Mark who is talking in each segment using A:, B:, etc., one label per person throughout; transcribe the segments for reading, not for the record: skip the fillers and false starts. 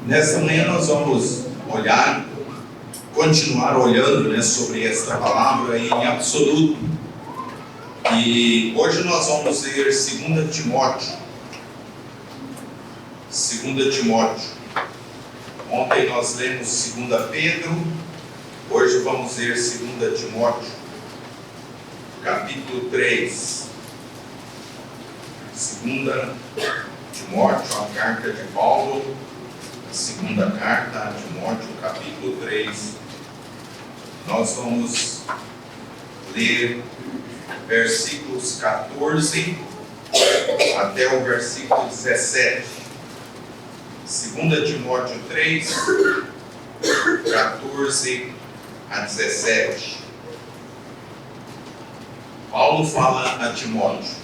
A: Nesta manhã nós vamos continuar olhando, sobre esta palavra em absoluto. E hoje nós vamos ler 2 Timóteo. 2 Timóteo. Ontem nós lemos 2 Pedro, hoje vamos ler 2 Timóteo, capítulo 3. 2 Timóteo, a carta de Paulo, a segunda carta a Timóteo, capítulo 3. Nós vamos ler versículos 14 até o versículo 17. 2 Timóteo 3, 14 a 17. Paulo fala a Timóteo: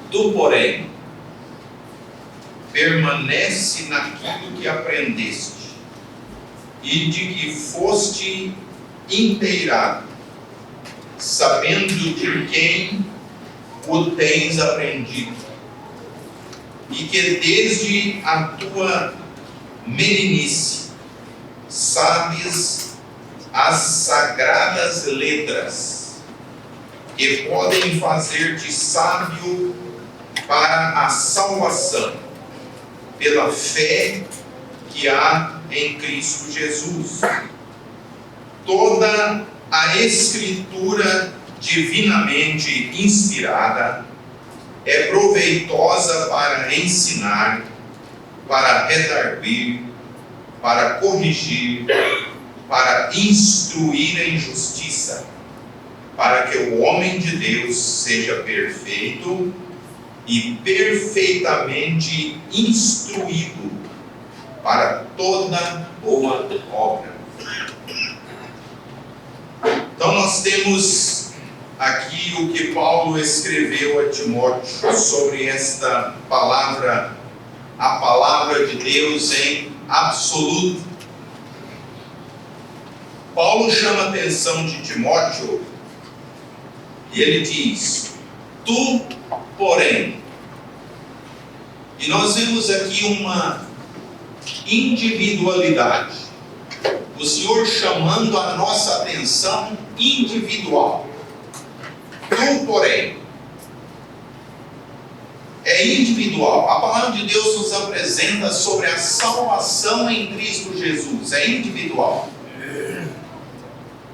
A: tu, porém, permanece naquilo que aprendeste e de que foste inteirado, sabendo de quem o tens aprendido, e que desde a tua meninice sabes as sagradas letras, que podem fazer-te sábio para a salvação, pela fé que há em Cristo Jesus. Toda a Escritura divinamente inspirada é proveitosa para ensinar, para redarguir, para corrigir, para instruir em justiça, para que o homem de Deus seja perfeito e perfeitamente instruído para toda boa obra. Então nós temos aqui o que Paulo escreveu a Timóteo sobre esta palavra, a palavra de Deus em absoluto. Paulo chama a atenção de Timóteo e ele diz: tu, porém. E nós vemos aqui uma individualidade, o Senhor chamando a nossa atenção individual. Tu, porém, é individual. A palavra de Deus nos apresenta sobre a salvação em Cristo Jesus, é individual.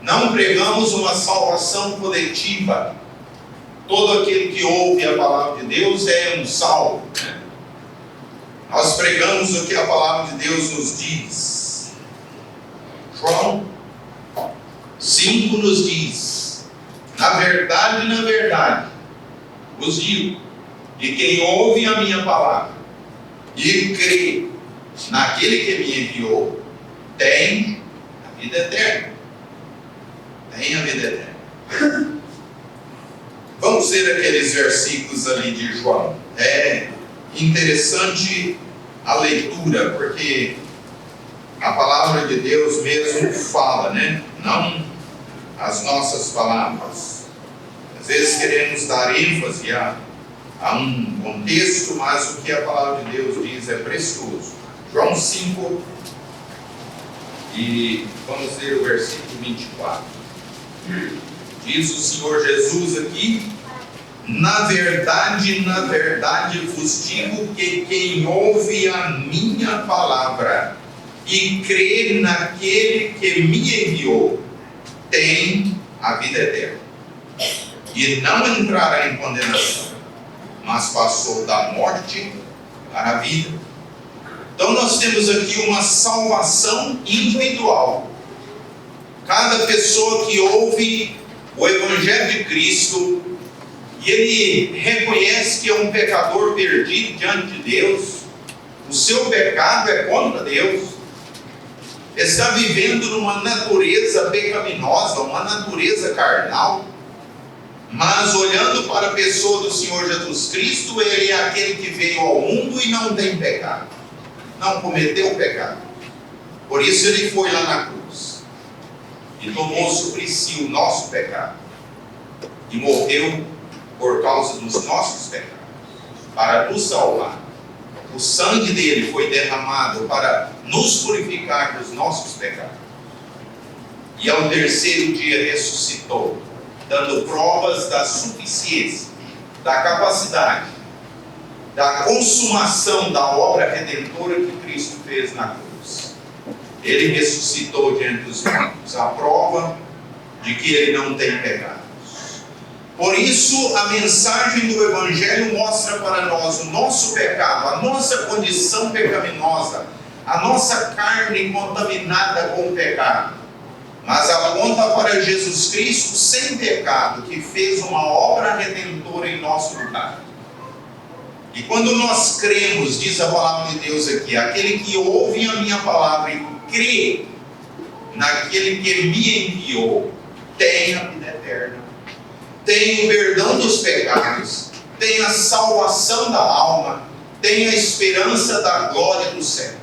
A: Não pregamos uma salvação coletiva. Todo aquele que ouve a palavra de Deus é um salvo. Nós pregamos o que a palavra de Deus nos diz. João 5 nos diz: na verdade, vos digo, que quem ouve a minha palavra e crê naquele que me enviou, tem a vida eterna. Tem a vida eterna. Vamos ver aqueles versículos ali de João. É interessante a leitura, porque a palavra de Deus mesmo fala, não as nossas palavras. Às vezes queremos dar ênfase a um contexto, mas o que a palavra de Deus diz é precioso. João 5, e vamos ler o versículo 24. Diz o Senhor Jesus aqui: na verdade vos digo que quem ouve a minha palavra e crê naquele que me enviou, tem a vida eterna, e não entrará em condenação, mas passou da morte para a vida. Então nós temos aqui uma salvação individual. Cada pessoa que ouve o Evangelho de Cristo e ele reconhece que é um pecador perdido diante de Deus, o seu pecado é contra Deus, está vivendo numa natureza pecaminosa, uma natureza carnal, mas olhando para a pessoa do Senhor Jesus Cristo, ele é aquele que veio ao mundo e não tem pecado, não cometeu pecado. Por isso ele foi lá na cruz e tomou sobre si o nosso pecado e morreu por causa dos nossos pecados, para nos salvar. o sangue dele foi derramado para nos purificar dos nossos pecados. E ao terceiro dia ressuscitou, dando provas da suficiência, da capacidade, da consumação da obra redentora que Cristo fez na cruz. Ele ressuscitou diante dos mortos, a prova de que ele não tem pecados. Por isso, a mensagem do Evangelho mostra para nós o nosso pecado, a nossa condição pecaminosa, a nossa carne contaminada com o pecado. Mas aponta para Jesus Cristo sem pecado, que fez uma obra redentora em nosso lugar. E quando nós cremos, diz a palavra de Deus aqui, aquele que ouve a minha palavra e crê naquele que me enviou, tem a vida eterna, tem o perdão dos pecados, tem a salvação da alma, tem a esperança da glória do céu.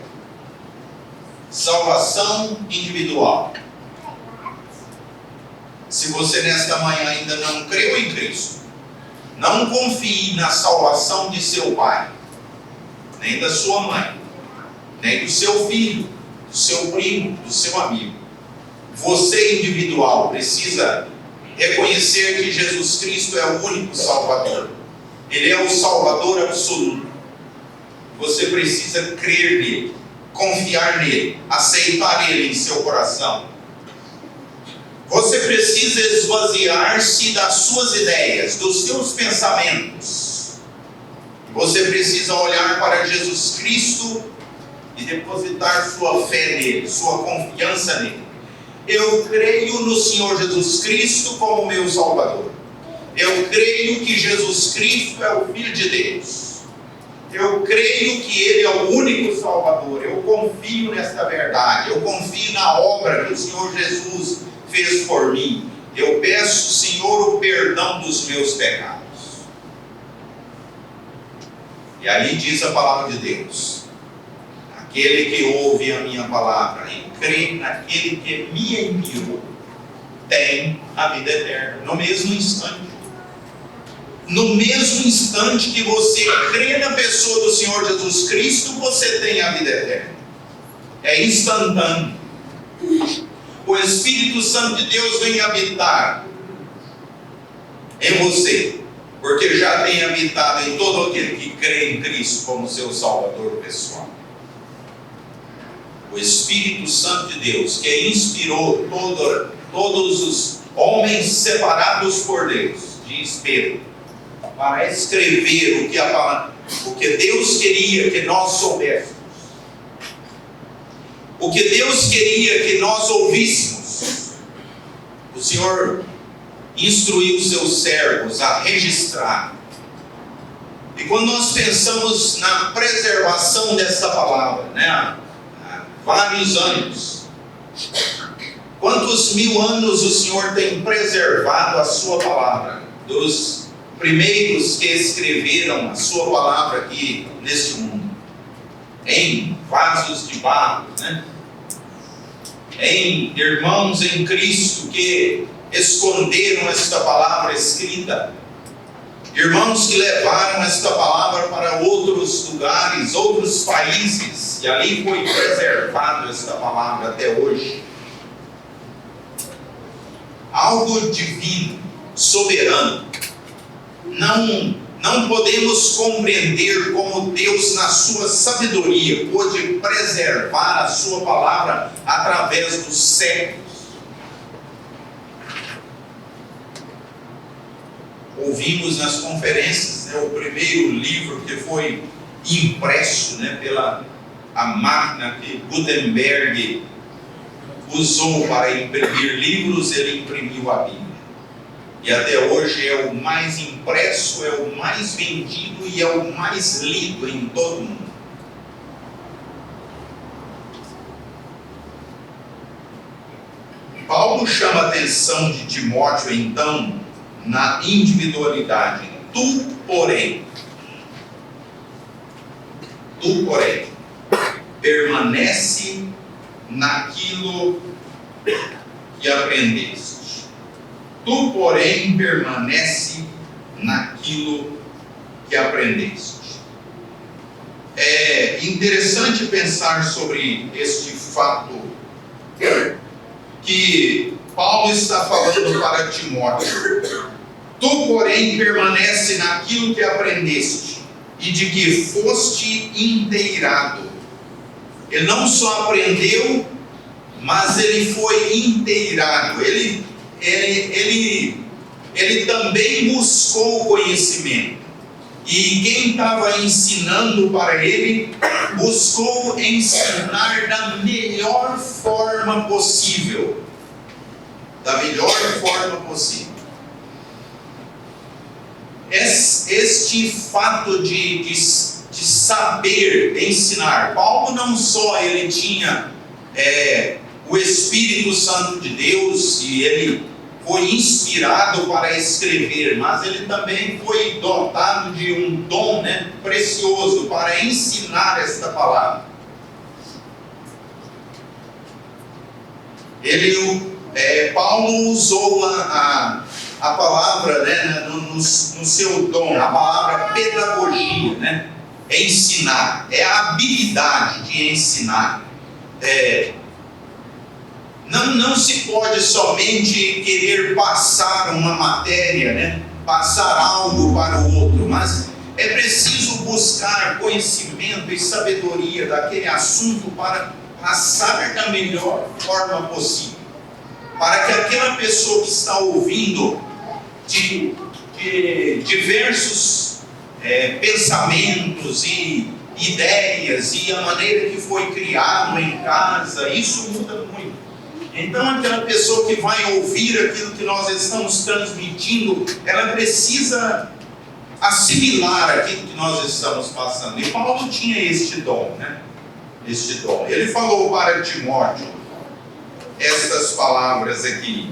A: Salvação individual. Se você nesta manhã ainda não creu em Cristo, não confie na salvação de seu pai, nem da sua mãe, nem do seu filho, do seu primo, do seu amigo. Você individual precisa reconhecer que Jesus Cristo é o único Salvador. Ele é o Salvador absoluto. Você precisa crer nele, confiar nele, aceitar ele em seu coração. Você precisa esvaziar-se das suas ideias, dos seus pensamentos. Você precisa olhar para Jesus Cristo e depositar sua fé nele, sua confiança nele. Eu creio no Senhor Jesus Cristo como meu Salvador. Eu creio que Jesus Cristo é o Filho de Deus. Eu creio que Ele é o único Salvador. Eu confio nesta verdade. Eu confio na obra que o Senhor Jesus fez por mim. Eu peço, Senhor, o perdão dos meus pecados. E aí diz a palavra de Deus: aquele que ouve a minha palavra e crê naquele que me enviou, tem a vida eterna. No mesmo instante. No mesmo instante que você crê na pessoa do Senhor Jesus Cristo, você tem a vida eterna. É instantâneo. O Espírito Santo de Deus vem habitar em você, porque já tem habitado em todo aquele que crê em Cristo como seu Salvador pessoal. O Espírito Santo de Deus, que inspirou todos os homens separados por Deus, diz Pedro, para escrever o que Deus queria que nós soubéssemos, o que Deus queria que nós ouvíssemos. O Senhor instruiu seus servos a registrar. E quando nós pensamos na preservação dessa palavra, há vários anos, quantos mil anos o Senhor tem preservado a sua palavra, dos primeiros que escreveram a sua palavra aqui neste mundo, em vasos de barro, em irmãos em Cristo que esconderam esta palavra escrita, irmãos que levaram esta palavra para outros lugares, outros países, e ali foi preservada esta palavra até hoje. Algo divino, soberano. Não podemos compreender como Deus, na sua sabedoria, pôde preservar a sua palavra através dos séculos. Ouvimos nas conferências, o primeiro livro que foi impresso pela a máquina que Gutenberg usou para imprimir livros, ele imprimiu a Bíblia. E até hoje é o mais impresso, é o mais vendido e é o mais lido em todo o mundo. Paulo chama a atenção de Timóteo, então, na individualidade. Tu, porém, permanece naquilo que aprendeste. Tu, porém, permanece naquilo que aprendeste. É interessante pensar sobre este fato que Paulo está falando para Timóteo. Tu, porém, permanece naquilo que aprendeste e de que foste inteirado. Ele não só aprendeu, mas ele foi inteirado. Ele também buscou conhecimento. E quem estava ensinando para ele, buscou ensinar da melhor forma possível. Da melhor forma possível. Este fato de saber ensinar. Paulo não só ele tinha o Espírito Santo de Deus e ele foi inspirado para escrever, mas ele também foi dotado de um dom precioso para ensinar esta palavra. Paulo usou a palavra no seu dom, a palavra pedagogia, ensinar, é a habilidade de ensinar. Não se pode somente querer passar uma matéria, passar algo para o outro, mas é preciso buscar conhecimento e sabedoria daquele assunto para passar da melhor forma possível, para que aquela pessoa que está ouvindo de diversos pensamentos e ideias e a maneira que foi criado em casa, isso muda muito. Então aquela pessoa que vai ouvir aquilo que nós estamos transmitindo, ela precisa assimilar aquilo que nós estamos passando. E Paulo tinha este dom, este dom. Ele falou para Timóteo estas palavras aqui: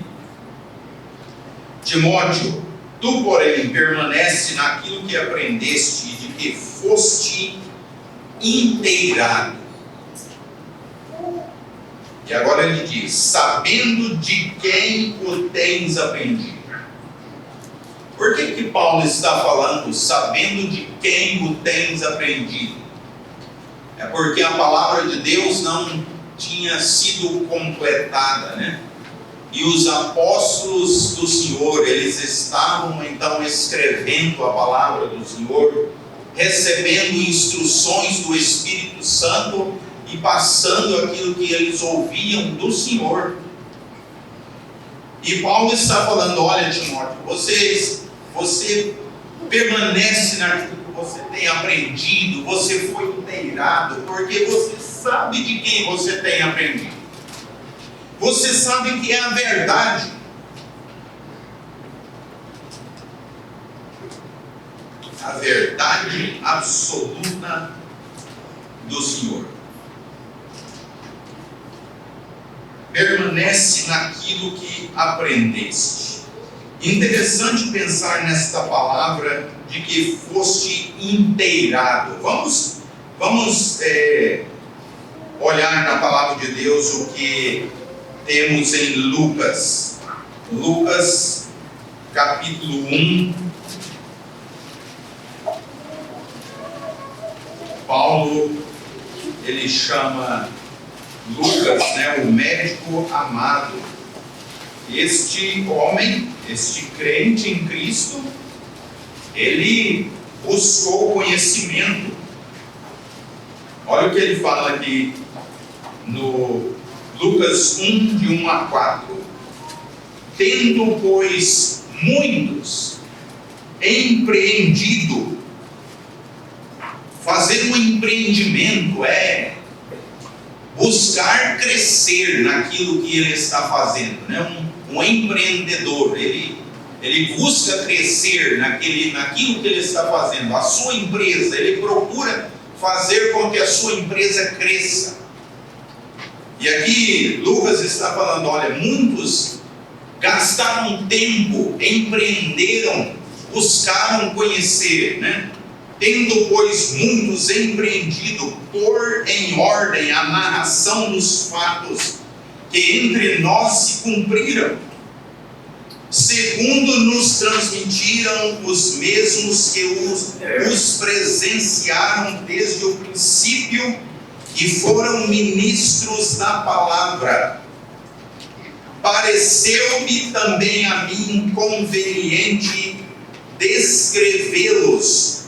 A: Timóteo, tu, porém, permanece naquilo que aprendeste e de que foste inteirado. E agora ele diz: sabendo de quem o tens aprendido. Por que Paulo está falando sabendo de quem o tens aprendido? É porque a palavra de Deus não tinha sido completada, E os apóstolos do Senhor, eles estavam então escrevendo a palavra do Senhor, recebendo instruções do Espírito Santo e passando aquilo que eles ouviam do Senhor. E Paulo está falando: olha, Timóteo, você permanece naquilo que você tem aprendido, você foi inteirado, porque você sabe de quem você tem aprendido. Você sabe que é a verdade. A verdade absoluta do Senhor. Permanece naquilo que aprendeste. Interessante pensar nesta palavra de que foste inteirado. Vamos olhar na palavra de Deus o que temos em Lucas. Lucas capítulo 1. Paulo, ele chama Lucas, o médico amado. Este homem, este crente em Cristo, ele buscou conhecimento. Olha o que ele fala aqui no Lucas 1, de 1 a 4. Tendo, pois, muitos empreendido. Fazer um empreendimento é buscar crescer naquilo que ele está fazendo, Um empreendedor, ele busca crescer naquilo que ele está fazendo. A sua empresa, ele procura fazer com que a sua empresa cresça. E aqui Lucas está falando: olha, muitos gastaram tempo, empreenderam, buscaram conhecer, Tendo, pois, muitos empreendido, pôr em ordem a narração dos fatos que entre nós se cumpriram. segundo nos transmitiram os mesmos que os presenciaram desde o princípio e foram ministros da palavra. Pareceu-me também a mim conveniente descrevê-los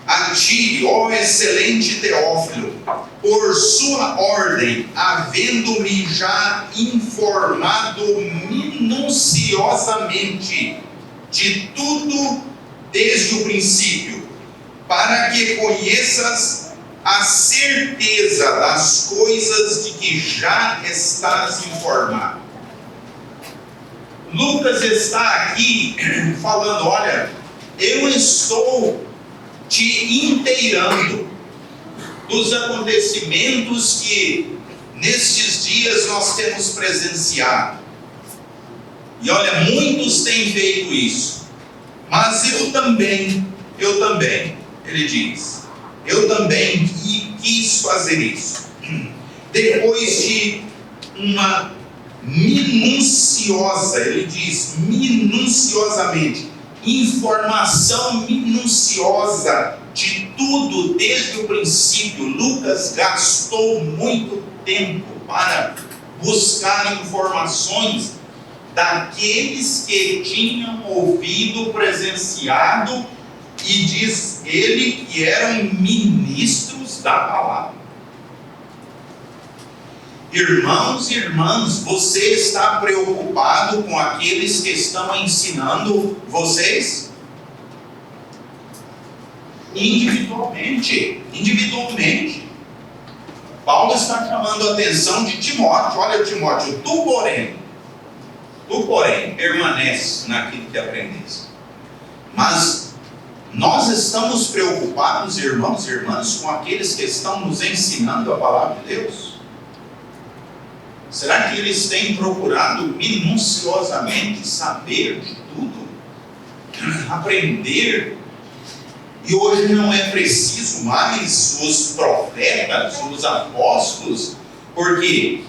A: a ti, ó excelente Teófilo, por sua ordem, havendo-me já informado minuciosamente de tudo desde o princípio, para que conheças a certeza das coisas de que já estás informado. Lucas está aqui falando, olha, eu estou te inteirando dos acontecimentos que nestes dias nós temos presenciado. E olha, muitos têm feito isso, mas eu também, ele diz, eu também quis fazer isso. Depois de uma minuciosa, ele diz minuciosamente, informação minuciosa de tudo desde o princípio. Lucas gastou muito tempo para buscar informações daqueles que tinham ouvido, presenciado, e diz ele que eram ministros da palavra. Irmãos e irmãs, você está preocupado com aqueles que estão ensinando vocês? Individualmente. Paulo está chamando a atenção de Timóteo. Olha, Timóteo, tu porém, permanece naquilo que aprendeste. Mas nós estamos preocupados, irmãos e irmãs, com aqueles que estão nos ensinando a palavra de Deus? Será que eles têm procurado minuciosamente saber de tudo? Aprender? E hoje não é preciso mais os profetas, os apóstolos, porque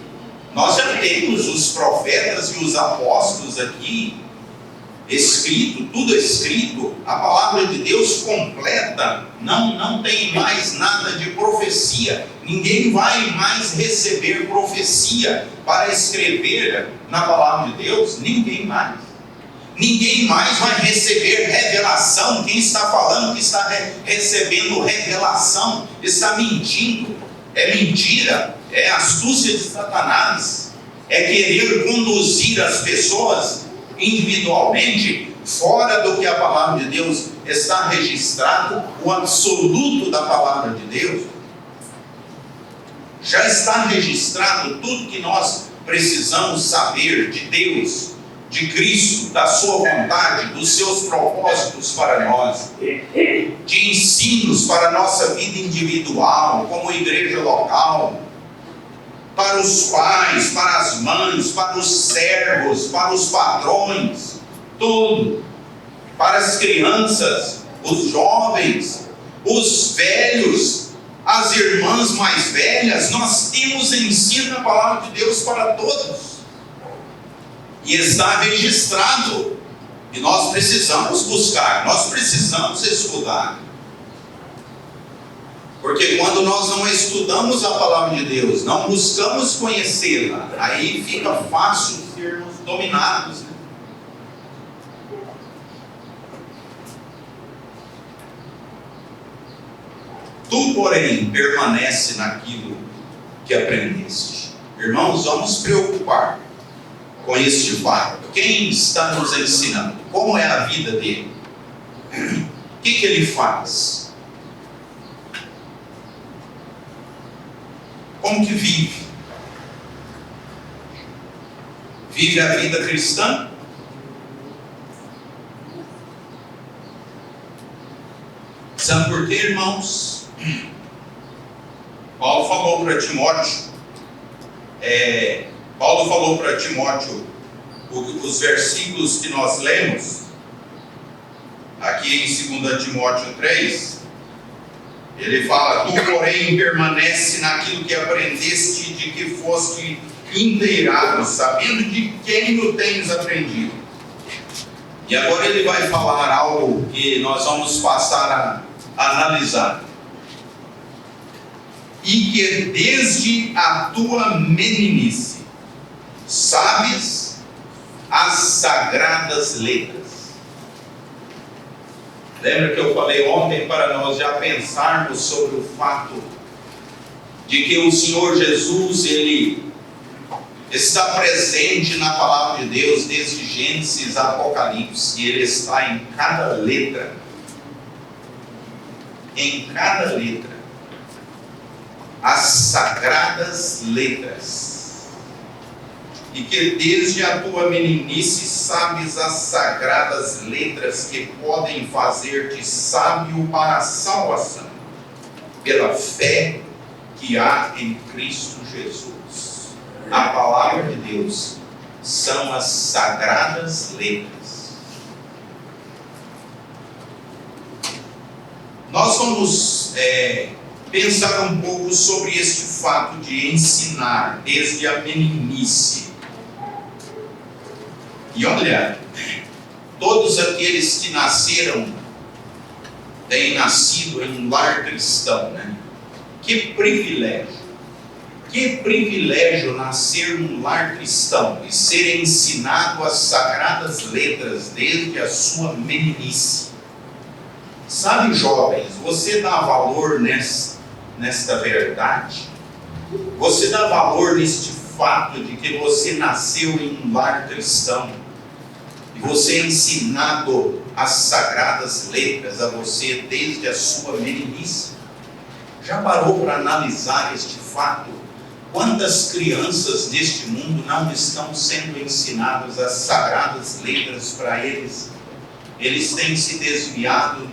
A: nós já temos os profetas e os apóstolos aqui escrito, tudo escrito, a palavra de Deus completa, não tem mais nada de profecia, ninguém vai mais receber profecia para escrever na palavra de Deus, ninguém mais vai receber revelação. Quem está falando que está recebendo revelação está mentindo, é mentira, é astúcia de Satanás, é querer conduzir as pessoas individualmente, fora do que a palavra de Deus está registrado, o absoluto da palavra de Deus. Já está registrado tudo que nós precisamos saber de Deus, de Cristo, da sua vontade, dos seus propósitos para nós, de ensinos para a nossa vida individual, como igreja local, para os pais, para as mães, para os servos, para os patrões, tudo, para as crianças, os jovens, os velhos, as irmãs mais velhas. Nós temos ensino na palavra de Deus para todos, e está registrado, e nós precisamos buscar, nós precisamos estudar. Porque quando nós não estudamos a palavra de Deus, não buscamos conhecê-la, aí fica fácil sermos dominados. Tu, porém, permanece naquilo que aprendeste. Irmãos, vamos preocupar com este fato. Quem está nos ensinando? Como é a vida dele? O que ele faz? Como que vive? Vive a vida cristã? Sabe por quê, irmãos? Paulo falou para Timóteo, os versículos que nós lemos, aqui em 2 Timóteo 3, ele fala: tu, porém, permanece naquilo que aprendeste, de que foste inteirado, sabendo de quem o tens aprendido, E agora ele vai falar algo que nós vamos passar a analisar. E que desde a tua meninice sabes as sagradas letras. Lembra que eu falei ontem para nós já pensarmos sobre o fato de que o Senhor Jesus, Ele está presente na palavra de Deus desde Gênesis a Apocalipse, e Ele está em cada letra. Em cada letra. As sagradas letras. E que desde a tua meninice sabes as sagradas letras que podem fazer-te sábio para a salvação, pela fé que há em Cristo Jesus. A palavra de Deus são as sagradas letras. Nós vamos pensar um pouco sobre este fato de ensinar desde a meninice. E olha, todos aqueles que nasceram, têm nascido em um lar cristão, né? Que privilégio nascer num lar cristão e ser ensinado as sagradas letras desde a sua meninice. Sabe, jovens, você dá valor nesta verdade? Você dá valor neste fato de que você nasceu em um lar cristão e você é ensinado as sagradas letras a você desde a sua meninice? Já parou para analisar este fato? Quantas crianças neste mundo não estão sendo ensinadas as sagradas letras para eles? Eles têm se desviado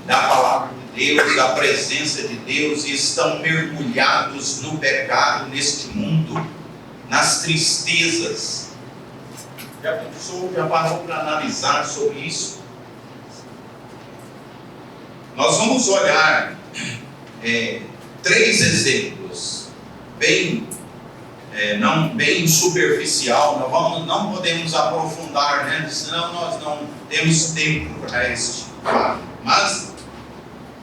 A: da palavra de Deus, da presença de Deus, e estão mergulhados no pecado neste mundo, nas tristezas. Já pensou, já parou para analisar sobre isso? Nós vamos olhar 3 exemplos, bem superficial. Não podemos aprofundar, né? Senão nós não temos tempo para este fato. Mas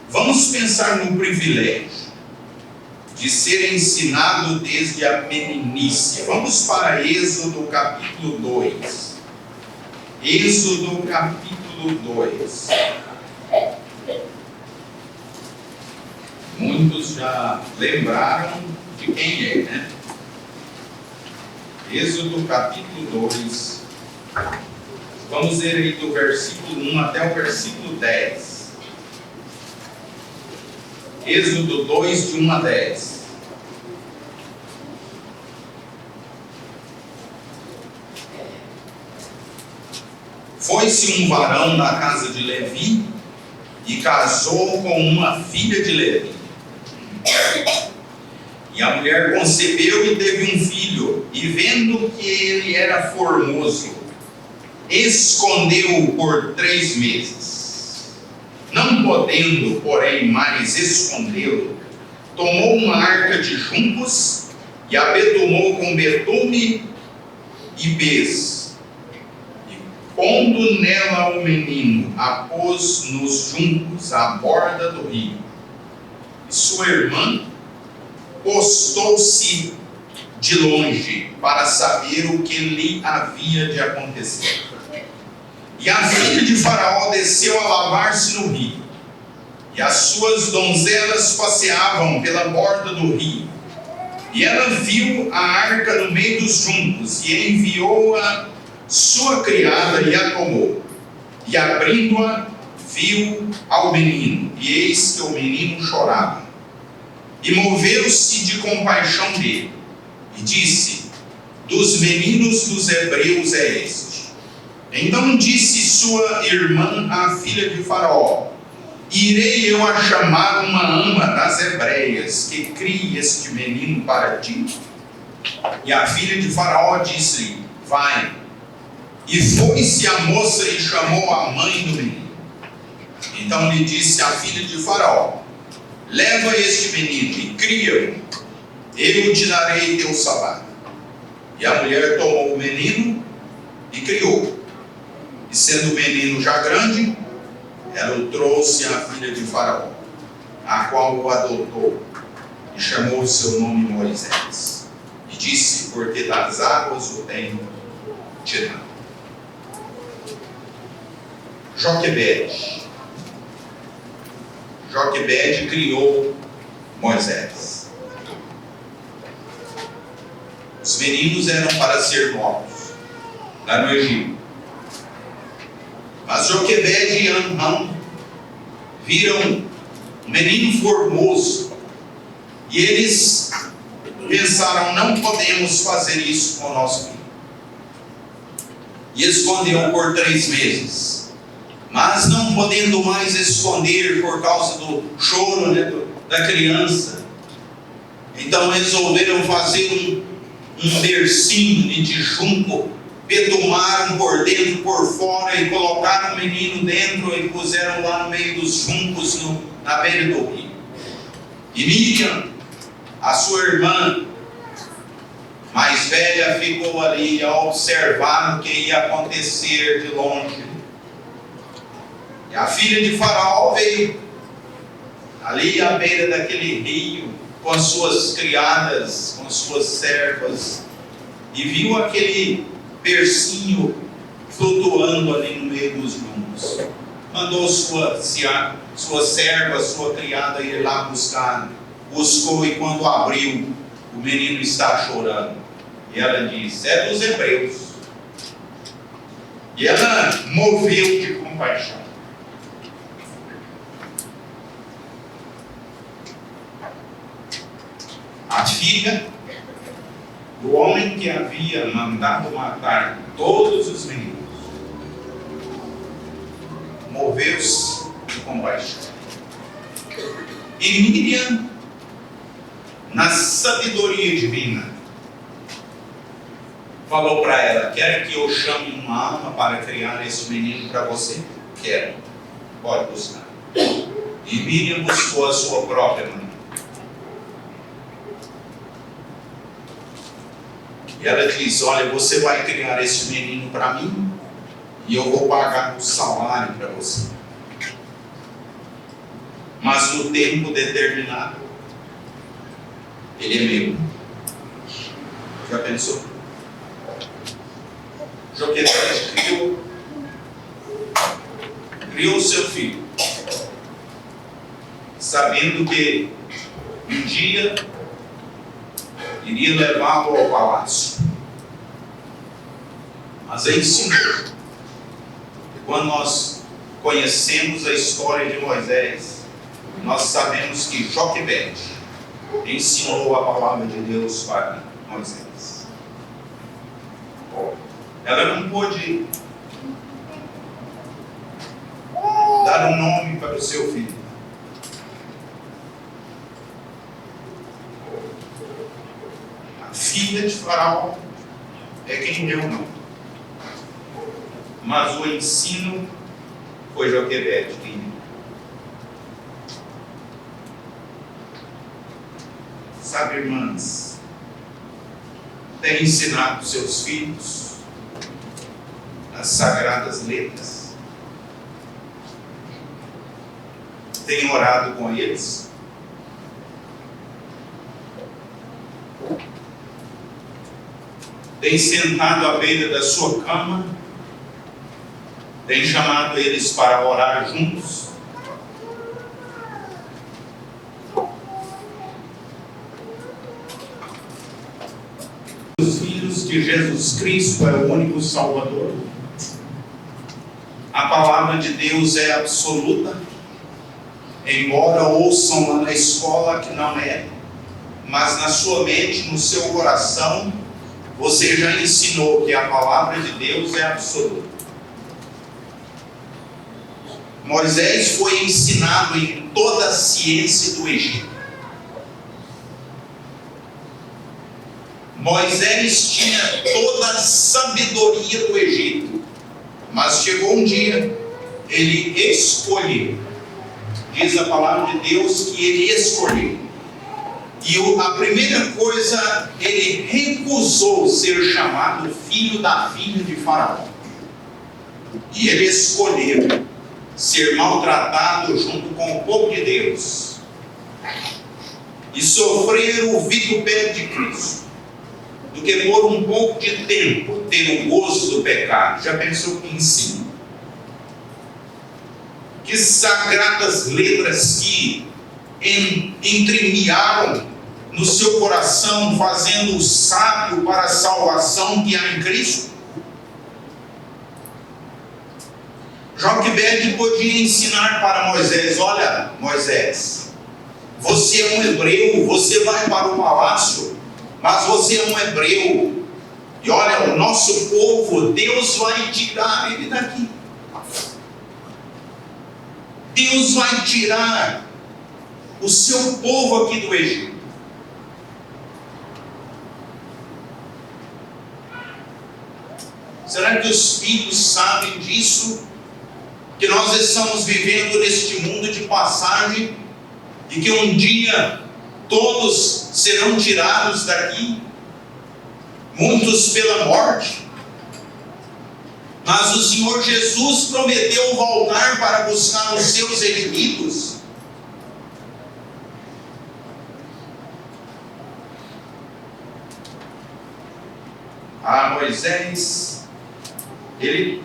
A: vamos pensar no privilégio de ser ensinado desde a meninice. Vamos para Êxodo capítulo 2. Êxodo capítulo 2. Muitos já lembraram de quem é, né? Êxodo capítulo 2. Vamos ler aí do versículo 1 até o versículo 10. Êxodo 2, de 1 a 10. Foi-se um varão da casa de Levi e casou com uma filha de Levi. E a mulher concebeu e teve um filho, e vendo que ele era formoso, escondeu-o por 3 meses. Não podendo, porém, mais escondê-lo, tomou uma arca de juncos e a betumou com betume e pez. E pondo nela o menino, a pôs nos juncos à borda do rio. E sua irmã postou-se de longe para saber o que lhe havia de acontecer. E a filha de Faraó desceu a lavar-se no rio, e as suas donzelas passeavam pela borda do rio. E ela viu a arca no meio dos juncos, e enviou a sua criada e a tomou. E abrindo-a, viu ao menino, e eis que o menino chorava. E moveu-se de compaixão dele, e disse: dos meninos dos hebreus é este. Então disse sua irmã, a filha de Faraó: irei eu a chamar uma ama das hebreias, que crie este menino para ti? E a filha de Faraó disse-lhe: vai. E foi-se a moça e chamou a mãe do menino. Então lhe disse a filha de Faraó: leva este menino e cria-o, eu te darei teu salário. E a mulher tomou o menino e criou. E sendo o menino já grande, ela o trouxe à filha de Faraó, a qual o adotou, e chamou o seu nome Moisés. E disse: porque das águas o tenho tirado. Joquebede criou Moisés. Os meninos eram para ser mortos lá no Egito. Mas Joquebede e Amram viram um menino formoso e eles pensaram: não podemos fazer isso com o nosso filho. E escondeu por 3 meses. Mas não podendo mais esconder por causa do choro, da criança, então resolveram fazer um bercinho de junco, betumaram por dentro e por fora e colocaram o menino dentro e puseram lá no meio dos juncos na beira do rio. E Miriam, a sua irmã mais velha, ficou ali a observar o que ia acontecer de longe. E a filha de Faraó veio ali à beira daquele rio com as suas criadas, com as suas servas, e viu aquele bercinho flutuando ali no meio dos juncos. Mandou sua serva, sua criada ir lá buscar. Buscou, e quando abriu, o menino está chorando. E ela disse: é dos hebreus. E ela moveu de compaixão. A filha do homem que havia mandado matar todos os meninos moveu-se de compaixão. E Miriam, na sabedoria divina, falou para ela: quer que eu chame uma alma para criar esse menino para você? Quero, pode buscar. E Miriam buscou a sua própria mãe. E ela diz: olha, você vai criar esse menino para mim e eu vou pagar o salário para você. Mas no tempo determinado, ele é meu. Já pensou? Joquebede criou seu filho, sabendo que um dia iria levá-lo ao palácio. Mas ensinou. Quando nós conhecemos a história de Moisés, nós sabemos que Joquebede ensinou a palavra de Deus para Moisés. Ela não pôde dar um nome para o seu filho. A filha de Faraó é quem deu o nome. Mas o ensino foi Joquebede quem deu. Sabe, irmãs, tem ensinado seus filhos as sagradas letras? Tem orado com eles? Tem sentado à beira da sua cama? Tem chamado eles para orar juntos? Os filhos de Jesus Cristo é o único Salvador. A palavra de Deus é absoluta, embora ouçam lá na escola que não é, mas na sua mente, no seu coração, você já ensinou que a palavra de Deus é absoluta. Moisés foi ensinado em toda a ciência do Egito. Moisés tinha toda a sabedoria do Egito, mas chegou um dia, ele escolheu. Diz a palavra de Deus que ele escolheu. E a primeira coisa, ele recusou ser chamado filho da filha de Faraó. E ele escolheu ser maltratado junto com o povo de Deus e sofrer o vitupério de Cristo, do que por um pouco de tempo ter o gozo do pecado. Já pensou que ensino? Que sagradas letras que entremearam no seu coração, fazendo-o sábio para a salvação que há em Cristo? Joquebede podia ensinar para Moisés: olha, Moisés, você é um hebreu, você vai para o palácio, mas você é um hebreu, e olha, o nosso povo, Deus vai tirar ele daqui. Deus vai tirar o seu povo aqui do Egito. Será que os filhos sabem disso? Que nós estamos vivendo neste mundo de passagem e que um dia todos serão tirados daqui, muitos pela morte. Mas o Senhor Jesus prometeu voltar para buscar os seus redimidos. Moisés, ele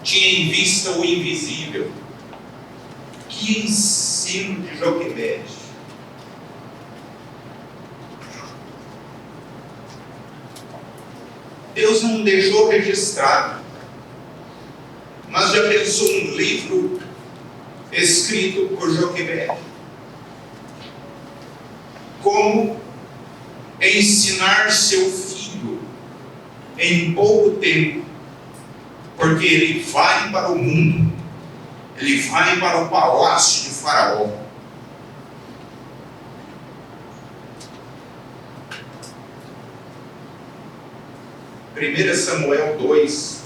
A: tinha em vista o invisível. Que ensino de Joquebede! Deus não deixou registrado, mas já pensou um livro escrito por Joquebede? Como ensinar seu filho em pouco tempo, porque ele vai para o mundo, ele vai para o palácio de Faraó. Primeira Samuel 2.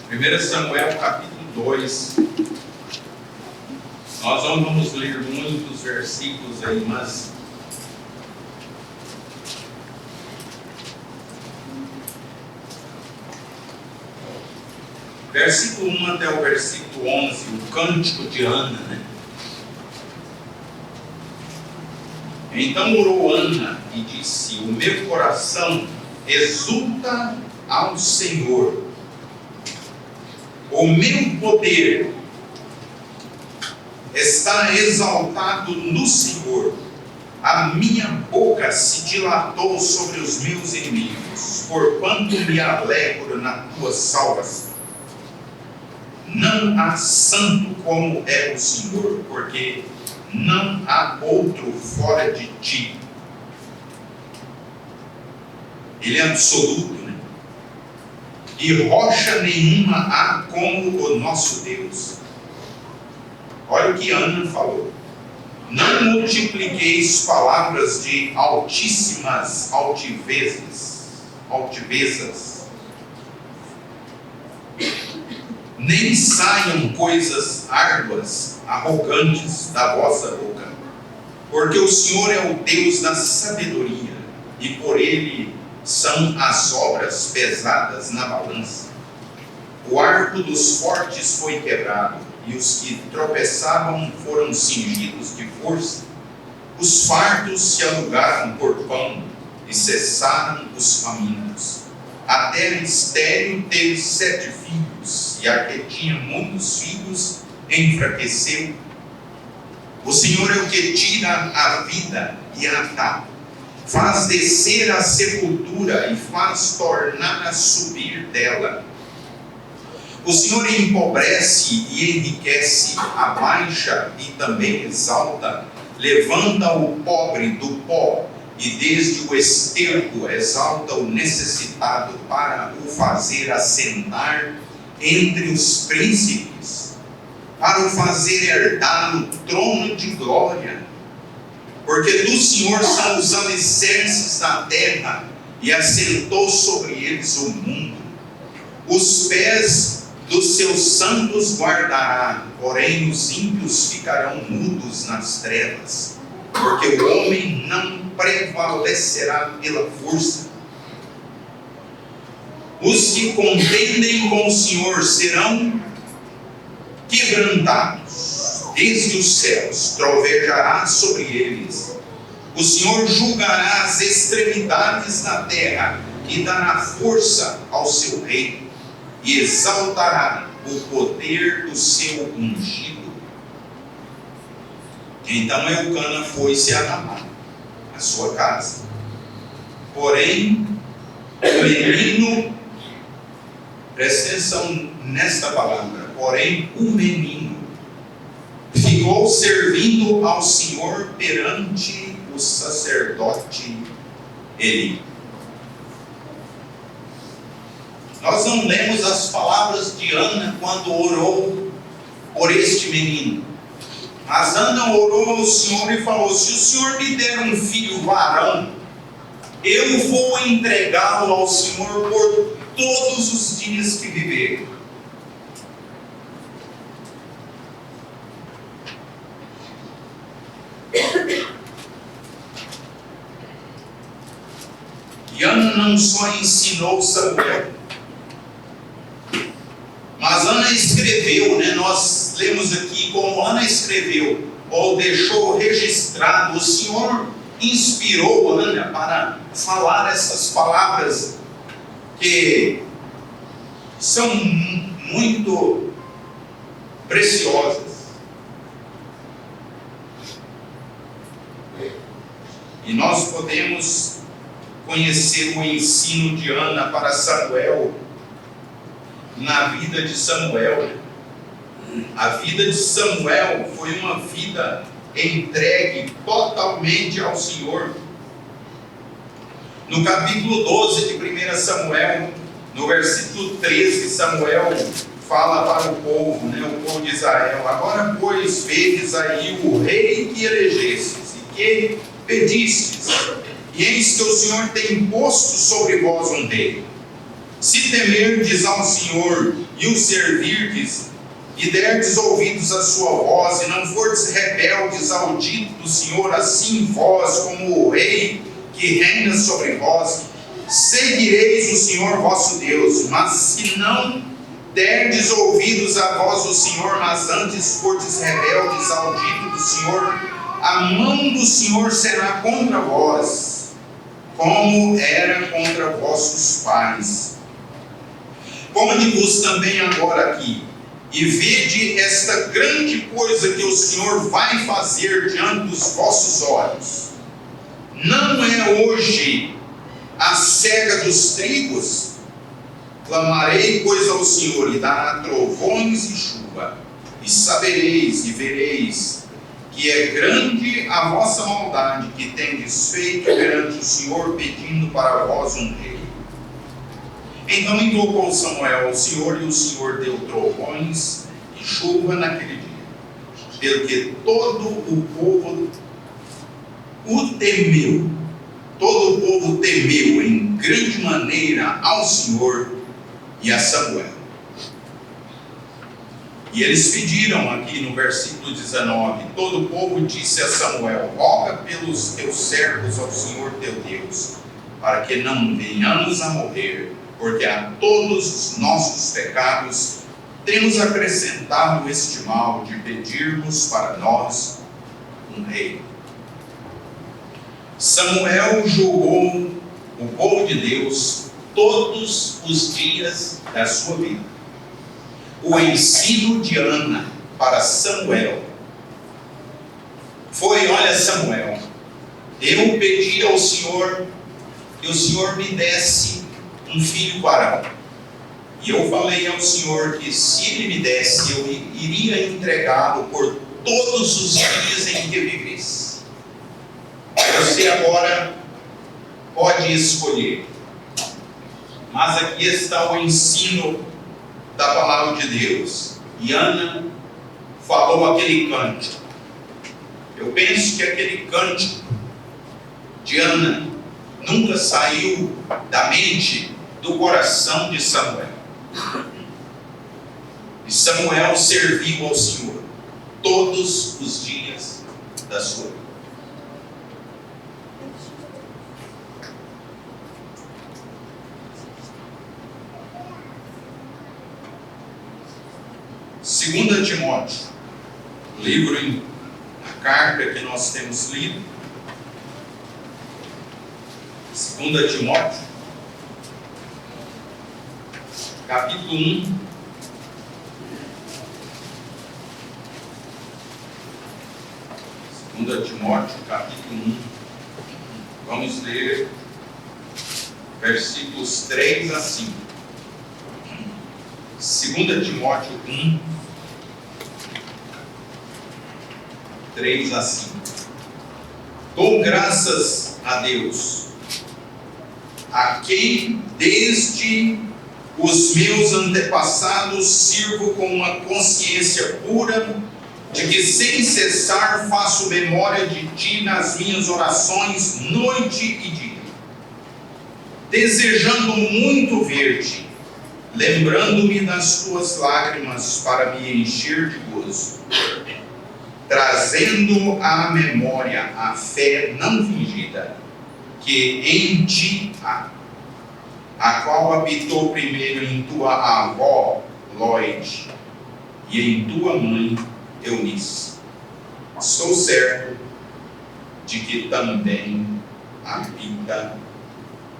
A: Primeira Samuel capítulo 2. Nós não vamos ler muitos versículos aí, mas versículo 1 até o versículo 11, o cântico de Ana, né? Então orou Ana e disse: o meu coração exulta ao Senhor, o meu poder está exaltado no Senhor, a minha boca se dilatou sobre os meus inimigos, porquanto me alegro na tua salvação. Não há santo como é o Senhor, porque não há outro fora de ti. Ele é absoluto, né? E rocha nenhuma há como o nosso Deus. Olha o que Ana falou: não multipliqueis palavras de altíssimas altivezas, nem saiam coisas árduas, arrogantes da vossa boca, porque o Senhor é o Deus da sabedoria, e por ele são as obras pesadas na balança. O arco dos fortes foi quebrado, e os que tropeçavam foram cingidos de força. Os fartos se alugaram por pão, e cessaram os famintos. A terra estéril teve 7 filhos, e a que tinha muitos filhos enfraqueceu. O Senhor é o que tira a vida e a dá, faz descer a sepultura e faz tornar a subir dela. O Senhor empobrece e enriquece, abaixa e também exalta, levanta o pobre do pó, e desde o esterco exalta o necessitado, para o fazer assentar entre os príncipes, para o fazer herdar o trono de glória. Porque do Senhor são os alicerces da terra, e assentou sobre eles o mundo. Os pés dos seus santos guardará, porém os ímpios ficarão mudos nas trevas, porque o homem não prevalecerá pela força. Os que contendem com o Senhor serão quebrantados, desde os céus trovejará sobre eles. O Senhor julgará as extremidades da terra e dará força ao seu reino, e exaltará o poder do seu ungido. Então Eucana foi-se a Ramá, a sua casa. Porém, o menino, presta atenção nesta palavra, porém o menino ficou servindo ao Senhor perante o sacerdote Eli. Nós não lemos as palavras de Ana quando orou por este menino. Mas Ana orou ao Senhor e falou: se o Senhor me der um filho varão, eu vou entregá-lo ao Senhor por todos os dias que viver. E Ana não só ensinou Samuel, mas Ana escreveu, nós lemos aqui como Ana escreveu, ou deixou registrado. O Senhor inspirou Ana para falar essas palavras que são muito preciosas. E nós podemos conhecer o ensino de Ana para Samuel na vida de Samuel. A vida de Samuel foi uma vida entregue totalmente ao Senhor. No capítulo 12 de 1 Samuel, no versículo 13, Samuel fala para o povo, o povo de Israel: agora, pois, vedes aí o rei que elegestes e que pedistes, e eis que o Senhor tem posto sobre vós um rei. Se temerdes ao Senhor e o servirdes, e derdes ouvidos à sua voz, e não fordes rebeldes ao dito do Senhor, assim vós, como o rei que reina sobre vós, seguireis o Senhor vosso Deus. Mas se não derdes ouvidos à voz do Senhor, mas antes fordes rebeldes ao dito do Senhor, a mão do Senhor será contra vós, como era contra vossos pais. Como-vos também agora aqui, e vede esta grande coisa que o Senhor vai fazer diante dos vossos olhos. Não é hoje a cega dos trigos? Clamarei, pois, ao Senhor, e dará trovões e chuva, e sabereis e vereis que é grande a vossa maldade que tendes feito perante o Senhor, pedindo para vós um rei. Então invocou Samuel ao Senhor, e o Senhor deu trovões e chuva naquele dia, pelo que todo o povo o temeu. Todo o povo temeu em grande maneira ao Senhor e a Samuel. E eles pediram aqui no versículo 19: todo o povo disse a Samuel: roga pelos teus servos ao Senhor teu Deus, para que não venhamos a morrer, porque a todos os nossos pecados temos acrescentado este mal de pedirmos para nós um rei. Samuel julgou o povo de Deus todos os dias da sua vida. O ensino de Ana para Samuel foi: olha, Samuel, eu pedi ao Senhor que o Senhor me desse um filho varão, e eu falei ao Senhor que se Ele me desse, eu iria entregá-lo por todos os dias em que vivesse. Você agora pode escolher. Mas aqui está o ensino da palavra de Deus. E Ana falou aquele cântico. Eu penso que aquele cântico de Ana nunca saiu da mente, do coração de Samuel. E Samuel serviu ao Senhor todos os dias da sua vida. Segunda Timóteo, livro, a carta que nós temos lido. Segunda Timóteo, capítulo 1. Segunda Timóteo, capítulo 1. Vamos ler versículos 3 a 5. Segunda Timóteo 1, 3 a 5. Dou graças a Deus, a quem desde os meus antepassados sirvo com uma consciência pura, de que sem cessar faço memória de ti nas minhas orações, noite e dia, desejando muito ver-te, lembrando-me das tuas lágrimas para me encher de gozo, trazendo à memória a fé não fingida que em ti há, a qual habitou primeiro em tua avó Loide e em tua mãe Eunice. Estou certo de que também habita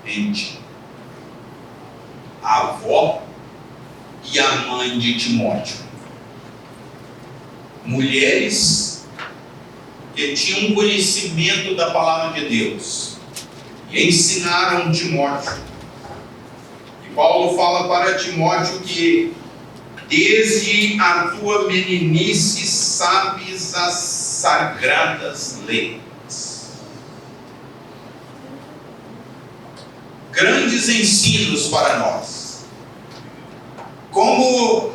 A: em ti. A avó e a mãe de Timóteo, mulheres que tinham conhecimento da palavra de Deus e ensinaram Timóteo. E Paulo fala para Timóteo que desde a tua meninice sabes as sagradas letras. Grandes ensinos para nós. Como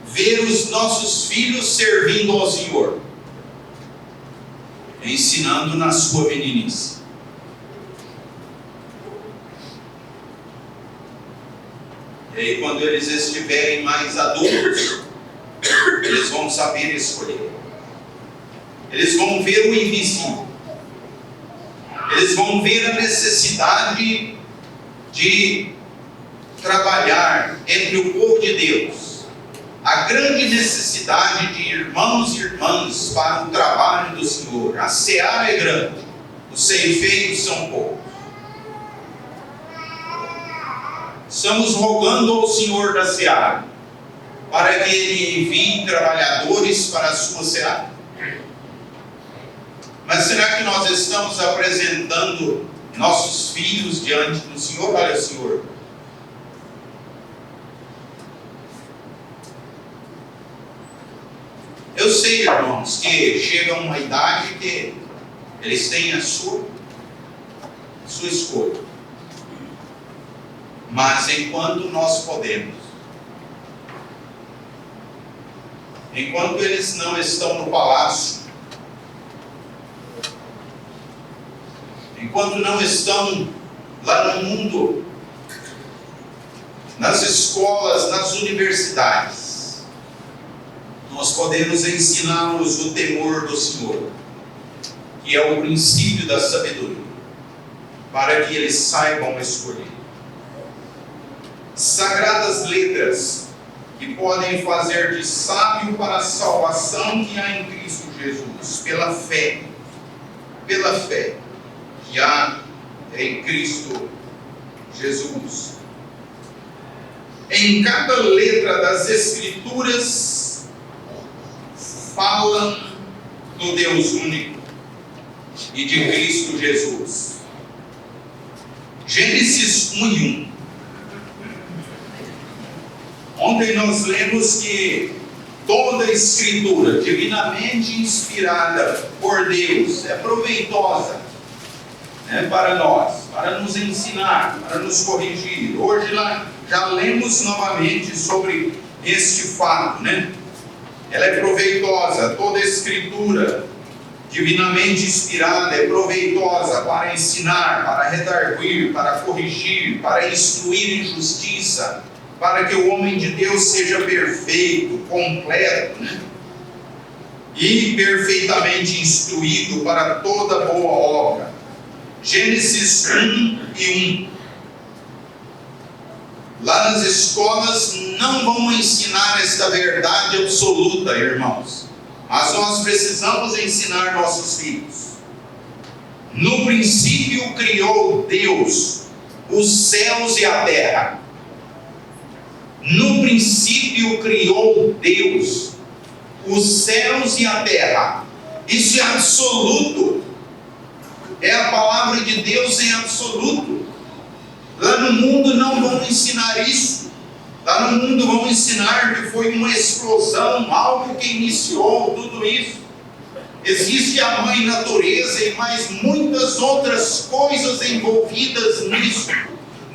A: ver os nossos filhos servindo ao Senhor, ensinando na sua meninice. E aí, quando eles estiverem mais adultos, eles vão saber escolher. Eles vão ver o invisível. Eles vão ver a necessidade de trabalhar entre o povo de Deus. A grande necessidade de irmãos e irmãs para o trabalho do Senhor. A seara é grande, os ceifeiros são poucos. Estamos rogando ao Senhor da seara para que Ele envie trabalhadores para a sua seara. Mas será que nós estamos apresentando nossos filhos diante do Senhor? Olha, Senhor, eu sei, irmãos, que chega uma idade que eles têm a sua escolha. Mas enquanto nós podemos, enquanto eles não estão no palácio, enquanto não estão lá no mundo, nas escolas, nas universidades, nós podemos ensiná-los o temor do Senhor, que é o princípio da sabedoria, para que eles saibam escolher. Sagradas letras que podem fazer de sábio para a salvação que há em Cristo Jesus, pela fé que há em Cristo Jesus. Em cada letra das Escrituras falam do Deus único e de Cristo Jesus. Gênesis 1 e 1. Ontem nós lemos que toda a Escritura, divinamente inspirada por Deus, é proveitosa, para nós, para nos ensinar, para nos corrigir. Hoje já lemos novamente sobre este fato, Ela é proveitosa, toda a Escritura, divinamente inspirada, é proveitosa para ensinar, para redarguir, para corrigir, para instruir em justiça, para que o homem de Deus seja perfeito, completo, né? E perfeitamente instruído para toda boa obra. Gênesis 1:1. Lá nas escolas não vão ensinar esta verdade absoluta, irmãos, mas nós precisamos ensinar nossos filhos. No princípio criou Deus os céus e a terra. No princípio criou Deus os céus e a terra. Isso é absoluto. É a palavra de Deus em absoluto. Lá no mundo não vão ensinar isso. Lá no mundo vão ensinar que foi uma explosão, algo que iniciou tudo isso. Existe a mãe natureza e mais muitas outras coisas envolvidas nisso,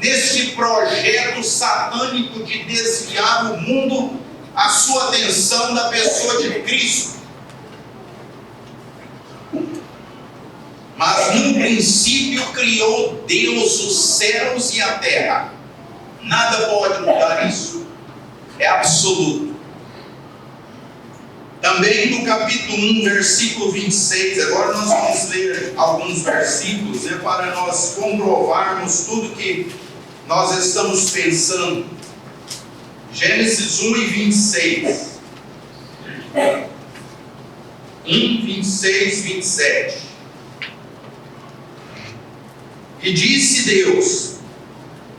A: neste projeto satânico de desviar o mundo, a sua atenção da pessoa de Cristo. Mas no princípio criou Deus os céus e a terra. Nada pode mudar isso. É absoluto. Também no capítulo 1, versículo 26, agora nós vamos ler alguns versículos, né, para nós comprovarmos tudo que nós estamos pensando. Gênesis 1:26. 1:26, 27. E disse Deus: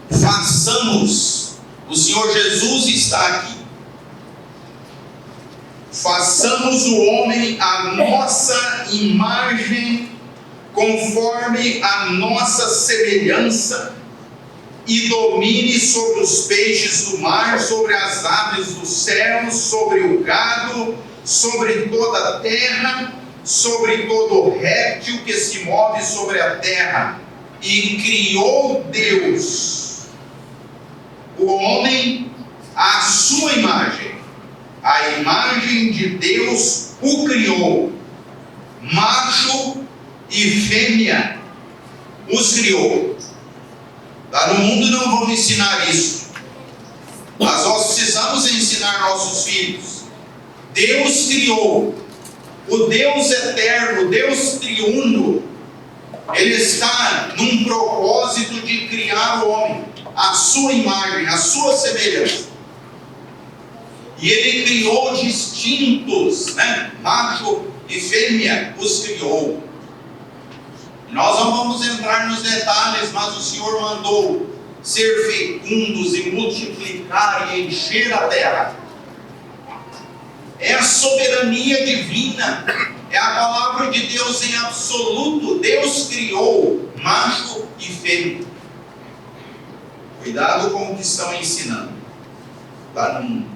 A: façamos, o Senhor Jesus está aqui, façamos o homem à nossa imagem, conforme a nossa semelhança, e domine sobre os peixes do mar, sobre as aves do céu, sobre o gado, sobre toda a terra, sobre todo réptil que se move sobre a terra. E criou Deus o homem à sua imagem. A imagem de Deus o criou, macho e fêmea os criou. Lá no mundo não vão ensinar isso, mas nós precisamos ensinar nossos filhos. Deus criou, o Deus eterno, o Deus triuno, Ele está num propósito de criar o homem, a sua imagem, a sua semelhança. E Ele criou distintos, né? Macho e fêmea os criou. Nós não vamos entrar nos detalhes, mas o Senhor mandou ser fecundos e multiplicar e encher a terra. É a soberania divina, é a palavra de Deus em absoluto. Deus criou macho e fêmea. Cuidado com o que estão ensinando lá no mundo.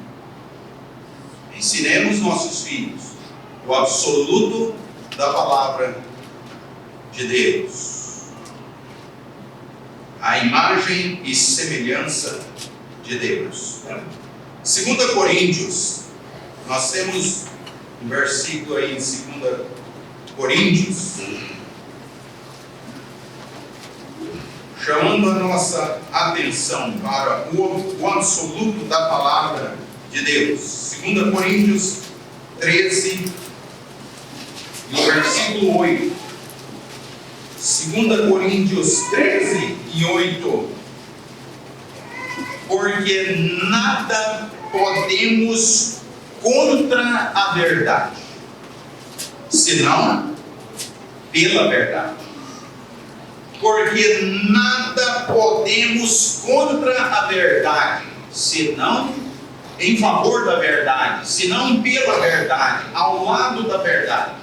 A: Ensinemos nossos filhos o absoluto da palavra de Deus, a imagem e semelhança de Deus. 2 Coríntios, nós temos um versículo aí em 2 Coríntios, chamando a nossa atenção para o absoluto da palavra de Deus. 2 Coríntios 13, no versículo 8. 2 Coríntios 13 e 8. Porque nada podemos contra a verdade, senão pela verdade. Porque nada podemos contra a verdade, senão em favor da verdade, senão pela verdade, ao lado da verdade.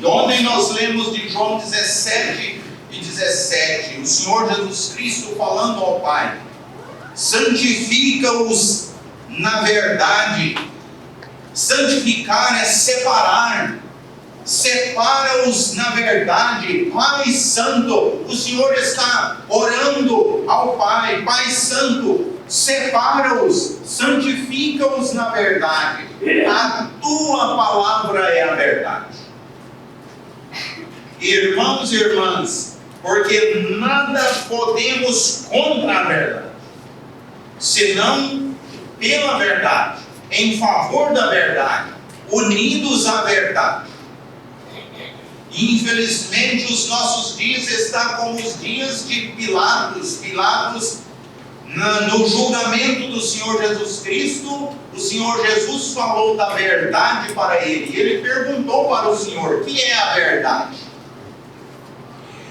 A: E ontem nós lemos de João 17 e 17, o Senhor Jesus Cristo falando ao Pai: santifica-os na verdade. Santificar é separar. Separa-os na verdade. Pai Santo, o Senhor está orando ao Pai: Pai Santo, separa-os, santifica-os na verdade. A tua palavra é a verdade. Irmãos e irmãs, porque nada podemos contra a verdade, senão pela verdade, em favor da verdade, unidos à verdade. Infelizmente, os nossos dias estão como os dias de Pilatos. Pilatos, no julgamento do Senhor Jesus Cristo, o Senhor Jesus falou da verdade para ele. Ele perguntou para o Senhor: o que é a verdade?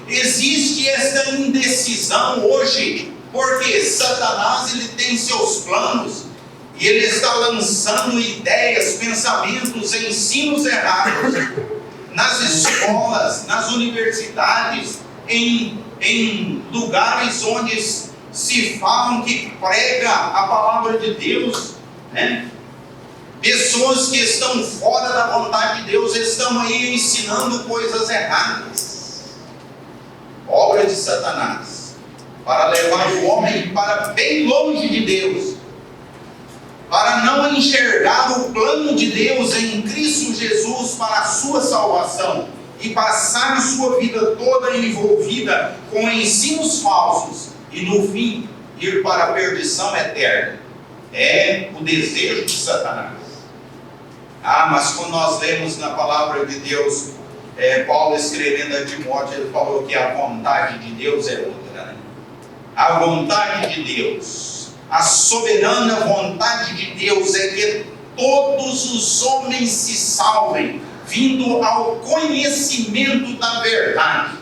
A: Existe esta indecisão hoje, porque Satanás ele tem seus planos, e ele está lançando ideias, pensamentos, ensinos errados nas escolas, nas universidades, em lugares onde se falam que prega a palavra de Deus, né? Pessoas que estão fora da vontade de Deus estão aí ensinando coisas erradas. Obra de Satanás, para levar o homem para bem longe de Deus, para não enxergar o plano de Deus em Cristo Jesus para a sua salvação, e passar a sua vida toda envolvida com ensinos falsos, e no fim ir para a perdição eterna. É o desejo de Satanás. Mas quando nós lemos na palavra de Deus, Paulo escrevendo a Timóteo, ele falou que a vontade de Deus é outra, né? A vontade de Deus, a soberana vontade de Deus é que todos os homens se salvem, vindo ao conhecimento da verdade.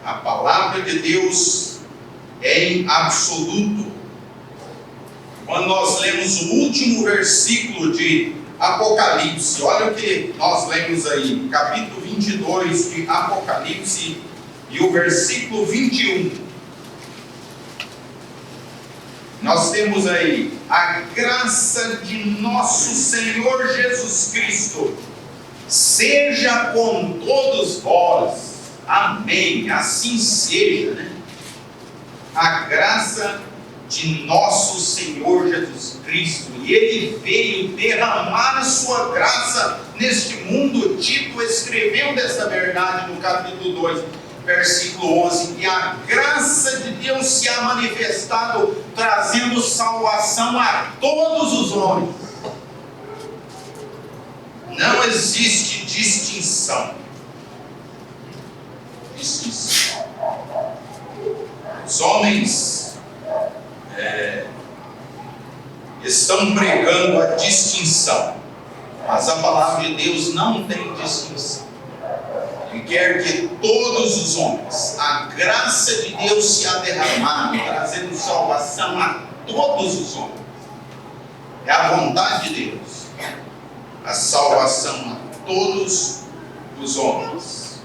A: A palavra de Deus é em absoluto. Quando nós lemos o último versículo de Apocalipse, olha o que nós lemos aí, capítulo 22 de Apocalipse, e o versículo 21. Nós temos aí: a graça de nosso Senhor Jesus Cristo seja com todos vós. Amém. Assim seja, né? A graça de nosso Senhor Jesus Cristo, e Ele veio derramar a sua graça neste mundo. Tito escreveu dessa verdade no capítulo 2, versículo 11, que a graça de Deus se ha manifestado, trazendo salvação a todos os homens. Não existe distinção. Os homens estão pregando a distinção, mas a palavra de Deus não tem distinção. Ele quer que todos os homens, a graça de Deus se ha derramado, trazendo salvação a todos os homens. É a vontade de Deus, a salvação a todos os homens.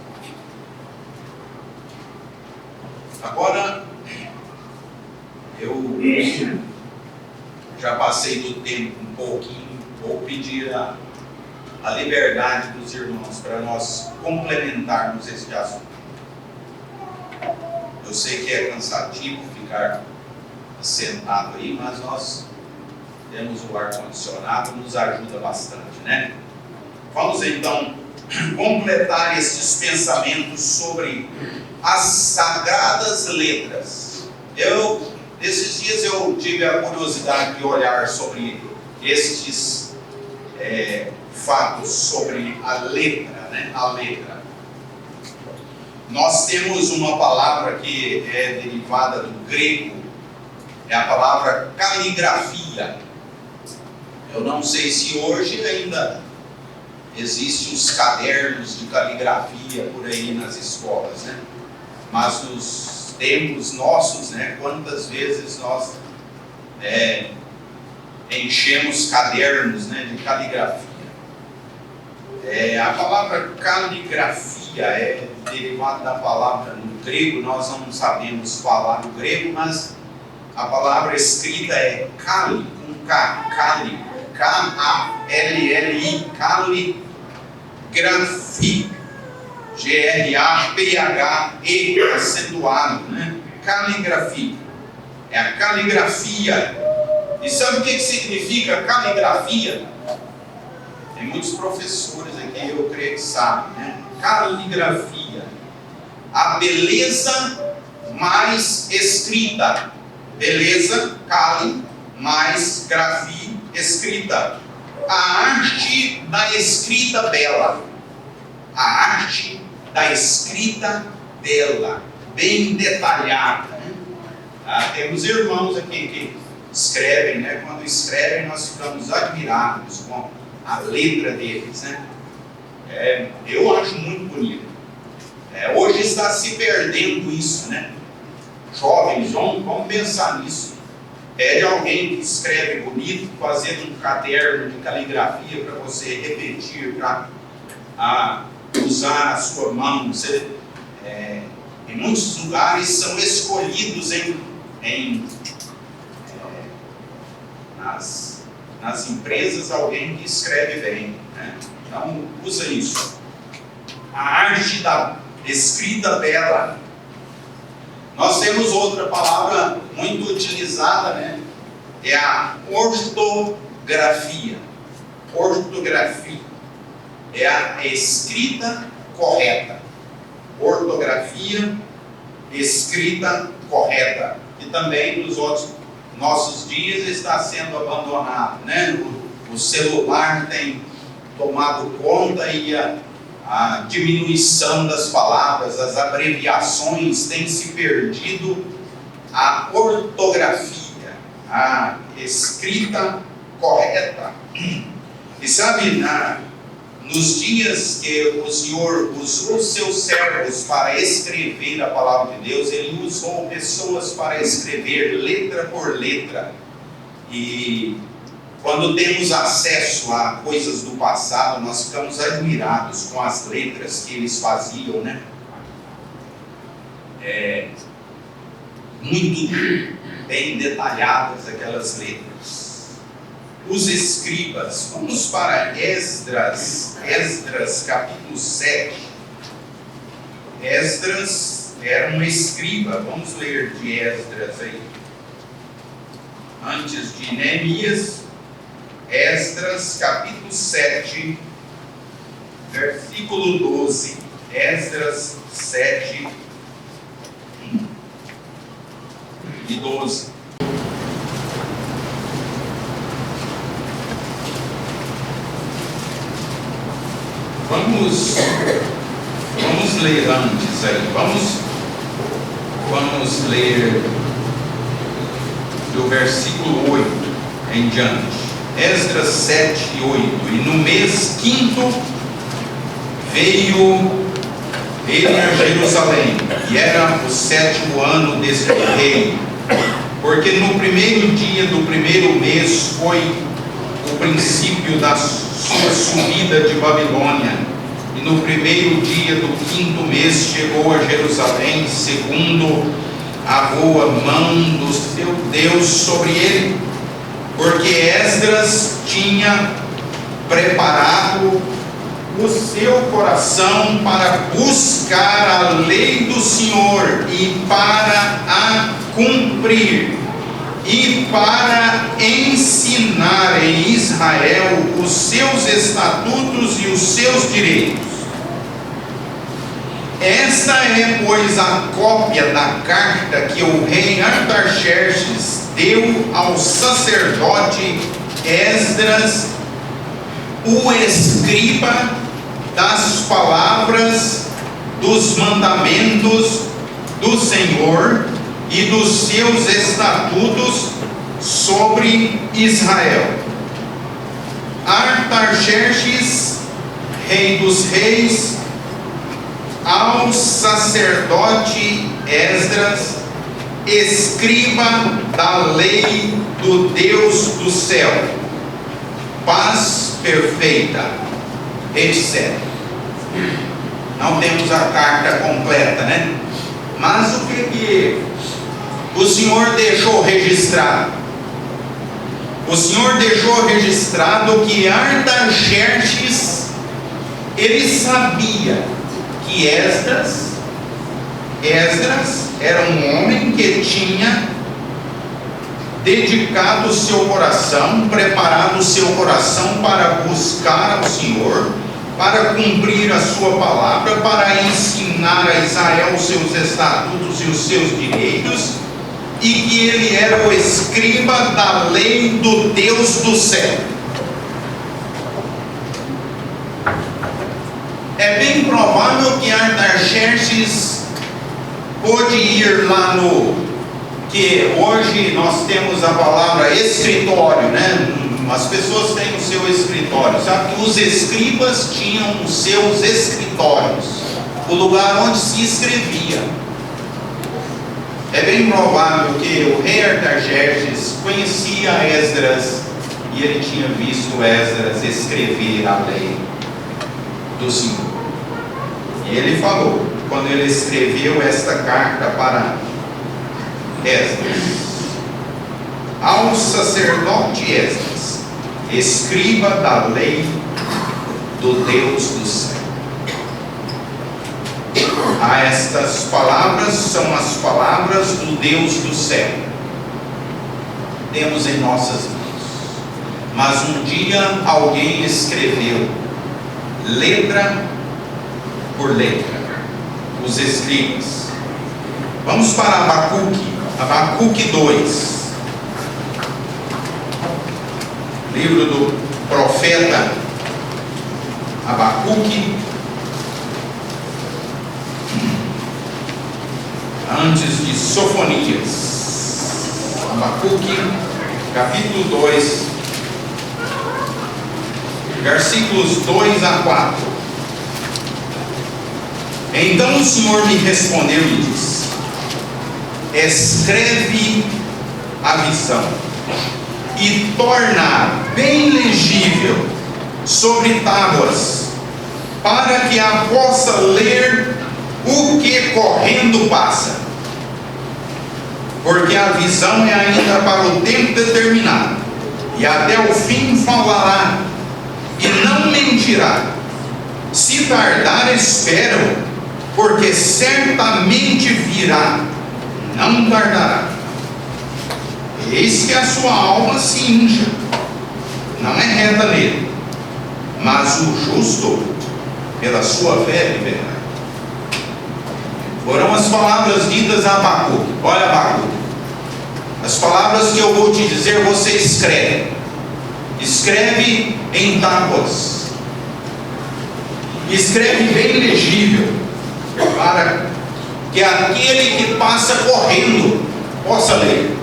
A: Agora, eu já passei do tempo um pouquinho, vou pedir a liberdade dos irmãos para nós complementarmos este assunto. Eu sei que é cansativo ficar sentado aí, mas nós temos o ar-condicionado, nos ajuda bastante, né? Vamos então completar esses pensamentos sobre as sagradas letras. Nesses dias eu tive a curiosidade de olhar sobre estes fatos sobre a letra, né? A letra. Nós temos uma palavra que é derivada do grego, é a palavra caligrafia. Eu não sei se hoje ainda existem os cadernos de caligrafia por aí nas escolas, né? Mas nos tempos nossos, né, quantas vezes nós enchemos cadernos, né, de caligrafia. A palavra caligrafia é derivada da palavra no grego. Nós não sabemos falar no grego, mas a palavra escrita é cali, com K, cali, K-A-L-L-I, caligrafia, G-R-A-P-H-E, acentuado, né? Caligrafia. É a caligrafia. E sabe o que significa caligrafia? Tem muitos professores aqui, eu creio que sabem, né? Caligrafia. A beleza mais escrita. beleza, cali, mais grafia, escrita. A arte da escrita bela. A arte da escrita bela, bem detalhada, né? Temos irmãos aqui que escrevem, né? Quando escrevem, nós ficamos admirados com a letra deles, né? Eu acho muito bonito. Hoje está se perdendo isso, né? Jovens, vamos pensar nisso. Pede alguém que escreve bonito, fazendo um caderno de caligrafia para você repetir, para usar a sua mão. Em muitos lugares são escolhidos nas empresas alguém que escreve bem, né? Então usa isso. A arte da escrita bela. Nós temos outra palavra muito utilizada, né? É a ortografia. Ortografia é a escrita correta. Ortografia, escrita correta. Que também nos nossos dias está sendo abandonado, né? O celular tem tomado conta e a diminuição das palavras, as abreviações têm se perdido. A ortografia, a escrita correta. E sabe, nos dias que o Senhor usou os seus servos para escrever a palavra de Deus, Ele usou pessoas para escrever letra por letra. E quando temos acesso a coisas do passado, nós ficamos admirados com as letras que eles faziam, né? Muito bem detalhadas aquelas letras. Os escribas, vamos para Esdras capítulo 7. Esdras era um escriba, vamos ler de Esdras aí. Antes de Neemias, Esdras capítulo 7, versículo 12. Esdras 7 e 12. Vamos ler antes aí. Vamos ler do versículo 8 em diante. Esdras 7 e 8. E no mês quinto veio ele a Jerusalém, e era o 7º ano deste rei, porque no primeiro dia do primeiro mês foi o princípio da sua subida de Babilônia, e no primeiro dia do 5º mês chegou a Jerusalém, segundo a boa mão do seu Deus sobre ele, porque Esdras tinha preparado o seu coração para buscar a lei do Senhor e para a cumprir, e para ensinar em Israel os seus estatutos e os seus direitos. Esta é, pois, a cópia da carta que o rei Artaxerxes deu ao sacerdote Esdras, o escriba, das palavras dos mandamentos do Senhor e dos seus estatutos sobre Israel. Artaxerxes, rei dos reis, ao sacerdote Esdras, escriba da lei do Deus do céu, paz perfeita, etc. Não temos a carta completa, né? Mas o que o Senhor deixou registrado? O Senhor deixou registrado que Artaxerxes, ele sabia que Esdras era um homem que tinha dedicado o seu coração, preparado o seu coração para buscar ao Senhor, para cumprir a sua palavra, para ensinar a Israel os seus estatutos e os seus direitos, e que ele era o escriba da lei do Deus do céu. É bem provável que Artaxerxes pôde ir lá no que hoje nós temos a palavra escritório, né? As pessoas têm o seu escritório. Sabe que os escribas tinham os seus escritórios, o lugar onde se escrevia. É bem provável que o rei Artaxerxes conhecia Esdras e ele tinha visto Esdras escrever a lei do Senhor. E ele falou, quando ele escreveu esta carta para Esdras: ao sacerdote Esdras, escriba da lei do Deus do céu. Estas palavras são as palavras do Deus do céu. Temos em nossas mãos. Mas um dia alguém escreveu, letra por letra, os escribas. Vamos para Abacuque 2. Livro do profeta Abacuque, antes de Sofonias. Abacuque, capítulo 2, versículos 2 a 4. Então o Senhor me respondeu e disse: escreve a visão e torna bem legível sobre tábuas, para que a possa ler o que correndo passa. Porque a visão é ainda para o tempo determinado, e até o fim falará, e não mentirá. Se tardar, espero, porque certamente virá, não tardará. Eis que a sua alma se incha, não é reta nele, mas o justo pela sua fé viverá. Foram as palavras ditas a Abacuque. Olha, Abacuque, as palavras que eu vou te dizer, você escreve. Escreve em tábuas. Escreve bem legível, para que aquele que passa correndo possa ler.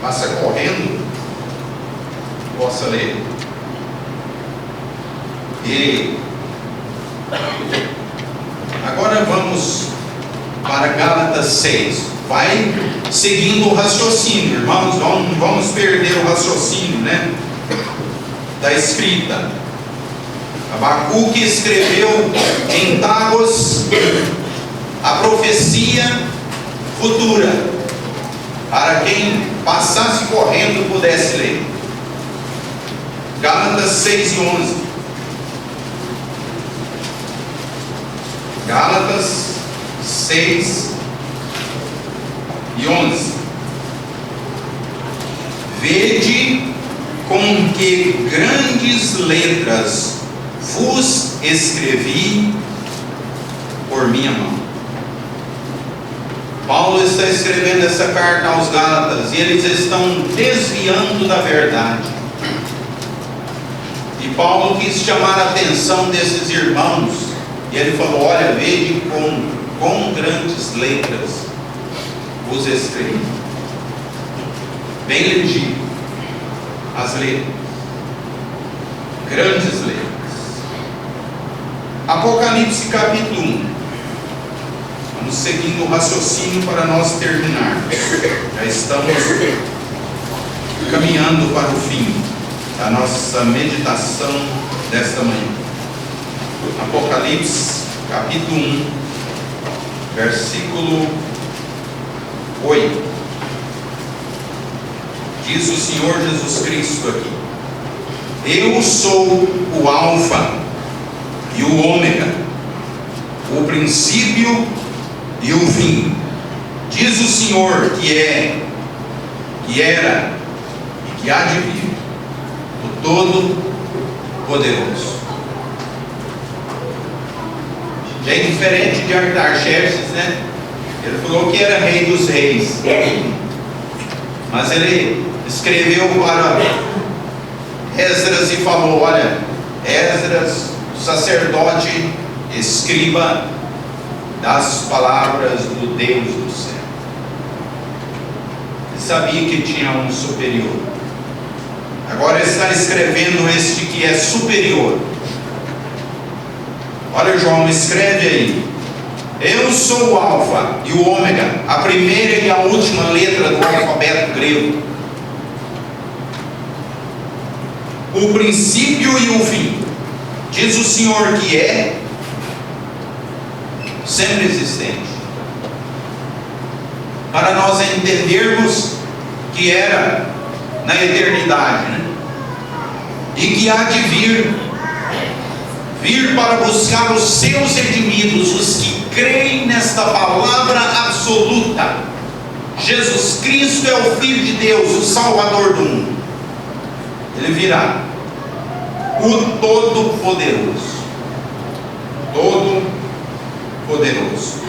A: Passa correndo, possa ler. E agora vamos para Gálatas 6. Vai seguindo o raciocínio, irmãos. Não vamos perder o raciocínio, né? Da escrita. Abacuque escreveu em tábuas a profecia futura, para quem passasse correndo pudesse ler. Gálatas 6 e 11. Gálatas 6 e 11. Vede com que grandes letras vos escrevi por minha mão. Paulo está escrevendo essa carta aos Gálatas e eles estão desviando da verdade. E Paulo quis chamar a atenção desses irmãos e ele falou: olha, vede com grandes letras vos escrevi. Bem legível as letras, grandes letras. Apocalipse capítulo 1. Vamos seguindo o raciocínio para nós terminar. Já estamos caminhando para o fim da nossa meditação desta manhã. Apocalipse capítulo 1, versículo 8. Diz o Senhor Jesus Cristo aqui: eu sou o Alfa e o Ômega, o princípio e o fim, diz o Senhor que é, que era e que há de vir, o Todo-Poderoso. Bem diferente de Artaxerxes, né? Ele falou que era rei dos reis, mas ele escreveu para Esdras e falou: olha, Esdras, sacerdote, escriba das palavras do Deus do céu. Ele sabia que tinha um superior. Agora ele está escrevendo este que é superior. Olha, João, escreve aí: eu sou o Alfa e o Ômega, a primeira e a última letra do alfabeto grego, o princípio e o fim. Diz o Senhor que é sempre existente. Para nós entendermos que era na eternidade, né? E que há de vir para buscar os seus redimidos, os que creem nesta palavra absoluta. Jesus Cristo é o Filho de Deus, o Salvador do mundo. Ele virá, o Todo-Poderoso. Todo-Poderoso.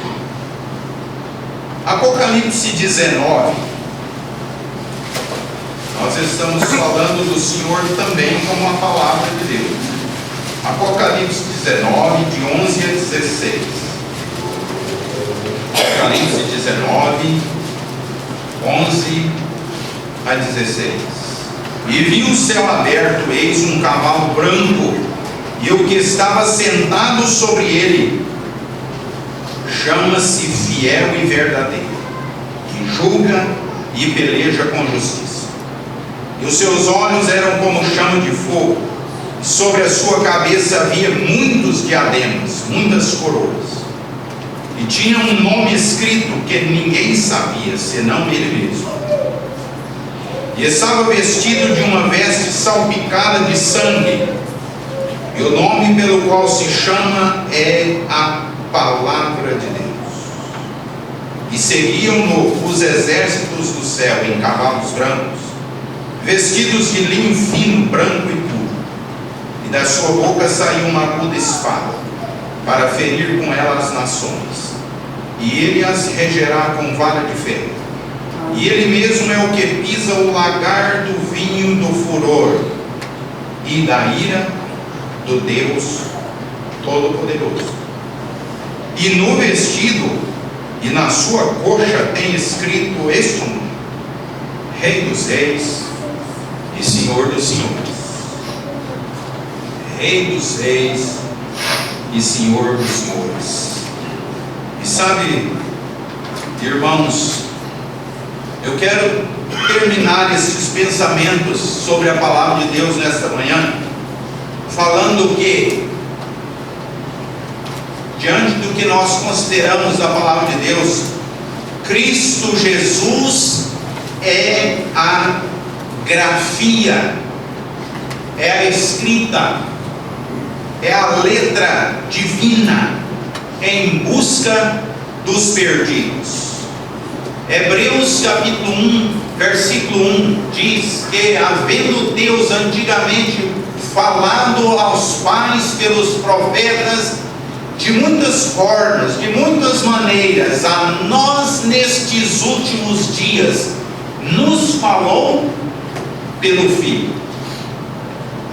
A: Apocalipse 19. Nós estamos falando do Senhor também como a palavra de Deus. Apocalipse 19, de 11 a 16. Apocalipse 19, 11 a 16. E vi o céu aberto, eis um cavalo branco, e o que estava sentado sobre ele chama-se Fiel e Verdadeiro, que julga e peleja com justiça. E os seus olhos eram como chama de fogo, e sobre a sua cabeça havia muitos diademas, muitas coroas, e tinha um nome escrito que ninguém sabia, senão ele mesmo. E estava vestido de uma veste salpicada de sangue, e o nome pelo qual se chama é a Palavra de Deus. E seguiam-no os exércitos do céu em cavalos brancos, vestidos de linho fino, branco e puro, e da sua boca saiu uma aguda espada, para ferir com ela as nações, e ele as regerá com vara de ferro. E ele mesmo é o que pisa o lagar do vinho do furor e da ira do Deus Todo-Poderoso. E no vestido e na sua coxa tem escrito este nome: Rei dos Reis e Senhor dos Senhores. Rei dos Reis e Senhor dos Senhores. E sabe, irmãos, eu quero terminar esses pensamentos sobre a palavra de Deus nesta manhã, falando que, diante do que nós consideramos da palavra de Deus, Cristo Jesus é a grafia, é a escrita, é a letra divina em busca dos perdidos. Hebreus capítulo 1, versículo 1 diz que, havendo Deus antigamente falado aos pais pelos profetas de muitas formas, de muitas maneiras, a nós nestes últimos dias nos falou pelo Filho.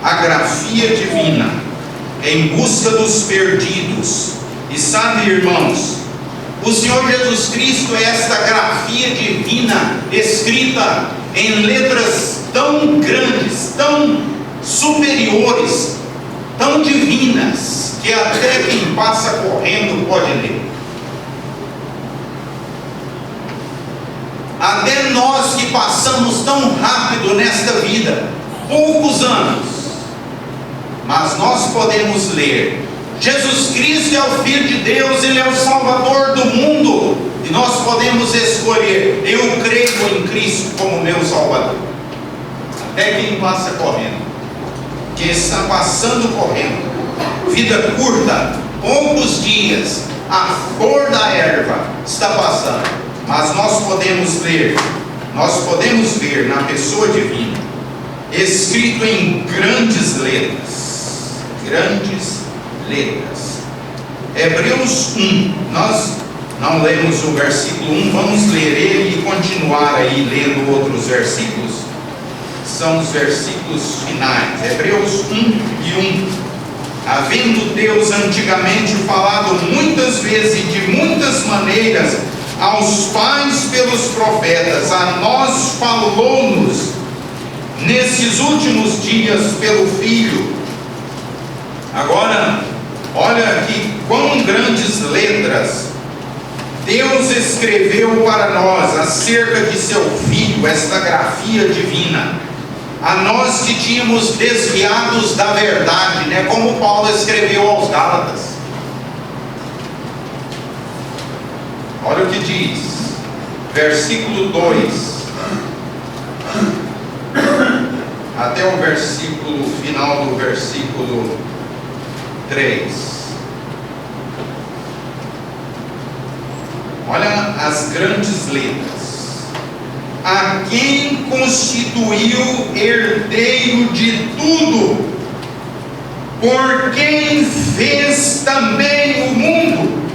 A: A grafia divina em busca dos perdidos. E sabe, irmãos, o Senhor Jesus Cristo é esta grafia divina escrita em letras tão grandes, tão superiores, tão divinas, que até quem passa correndo pode ler. Até nós que passamos tão rápido nesta vida, poucos anos, mas nós podemos ler. Jesus Cristo é o Filho de Deus, Ele é o Salvador do mundo, e nós podemos escolher: eu creio em Cristo como meu Salvador. Até quem passa correndo, quem está passando correndo, vida curta, poucos dias, a flor da erva está passando, mas nós podemos ler, nós podemos ver na pessoa divina, escrito em grandes letras, Hebreus 1, nós Não lemos o versículo 1, vamos ler ele e continuar aí lendo outros versículos. São os versículos finais, Hebreus 1:1. Havendo Deus antigamente falado muitas vezes e de muitas maneiras aos pais pelos profetas, a nós falou-nos nesses últimos dias pelo Filho. Agora, olha aqui quão grandes letras Deus escreveu para nós acerca de seu Filho, esta grafia divina. A nós que tínhamos desviados da verdade, né? Como Paulo escreveu aos Gálatas. Olha o que diz, versículo 2, até o versículo final do versículo 3. Olha as grandes letras. A quem constituiu herdeiro de tudo, por quem fez também o mundo.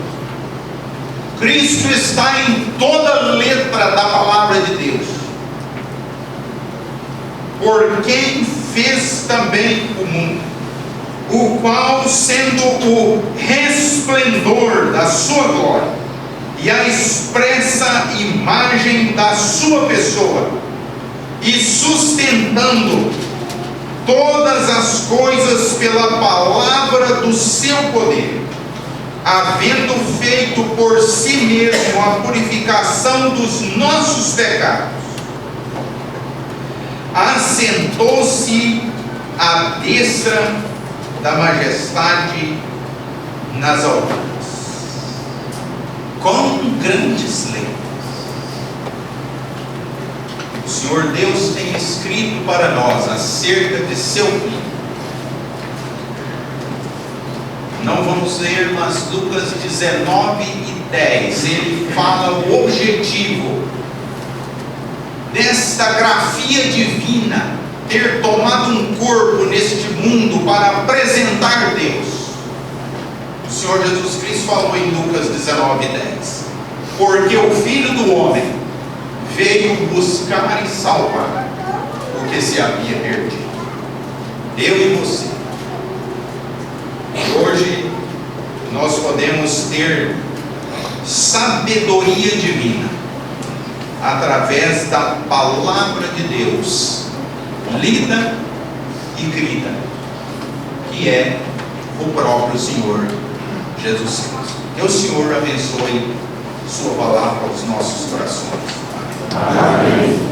A: Cristo está em toda letra da palavra de Deus. Por quem fez também o mundo, o qual, sendo o resplendor da sua glória e a expressa imagem da sua pessoa, e sustentando todas as coisas pela palavra do seu poder, havendo feito por si mesmo a purificação dos nossos pecados, assentou-se à destra da majestade nas alturas. Quão grandes letras o Senhor Deus tem escrito para nós acerca de seu Filho. Não vamos ler, mas Lucas 19:10, ele fala o objetivo desta grafia divina ter tomado um corpo neste mundo para apresentar Deus. O Senhor Jesus Cristo falou em Lucas 19:10, porque o Filho do Homem veio buscar e salvar o que se havia perdido. Eu e você. Hoje nós podemos ter sabedoria divina através da palavra de Deus, lida e crida, que é o próprio Senhor Jesus Cristo. Que o Senhor abençoe sua palavra aos nossos corações. Amém.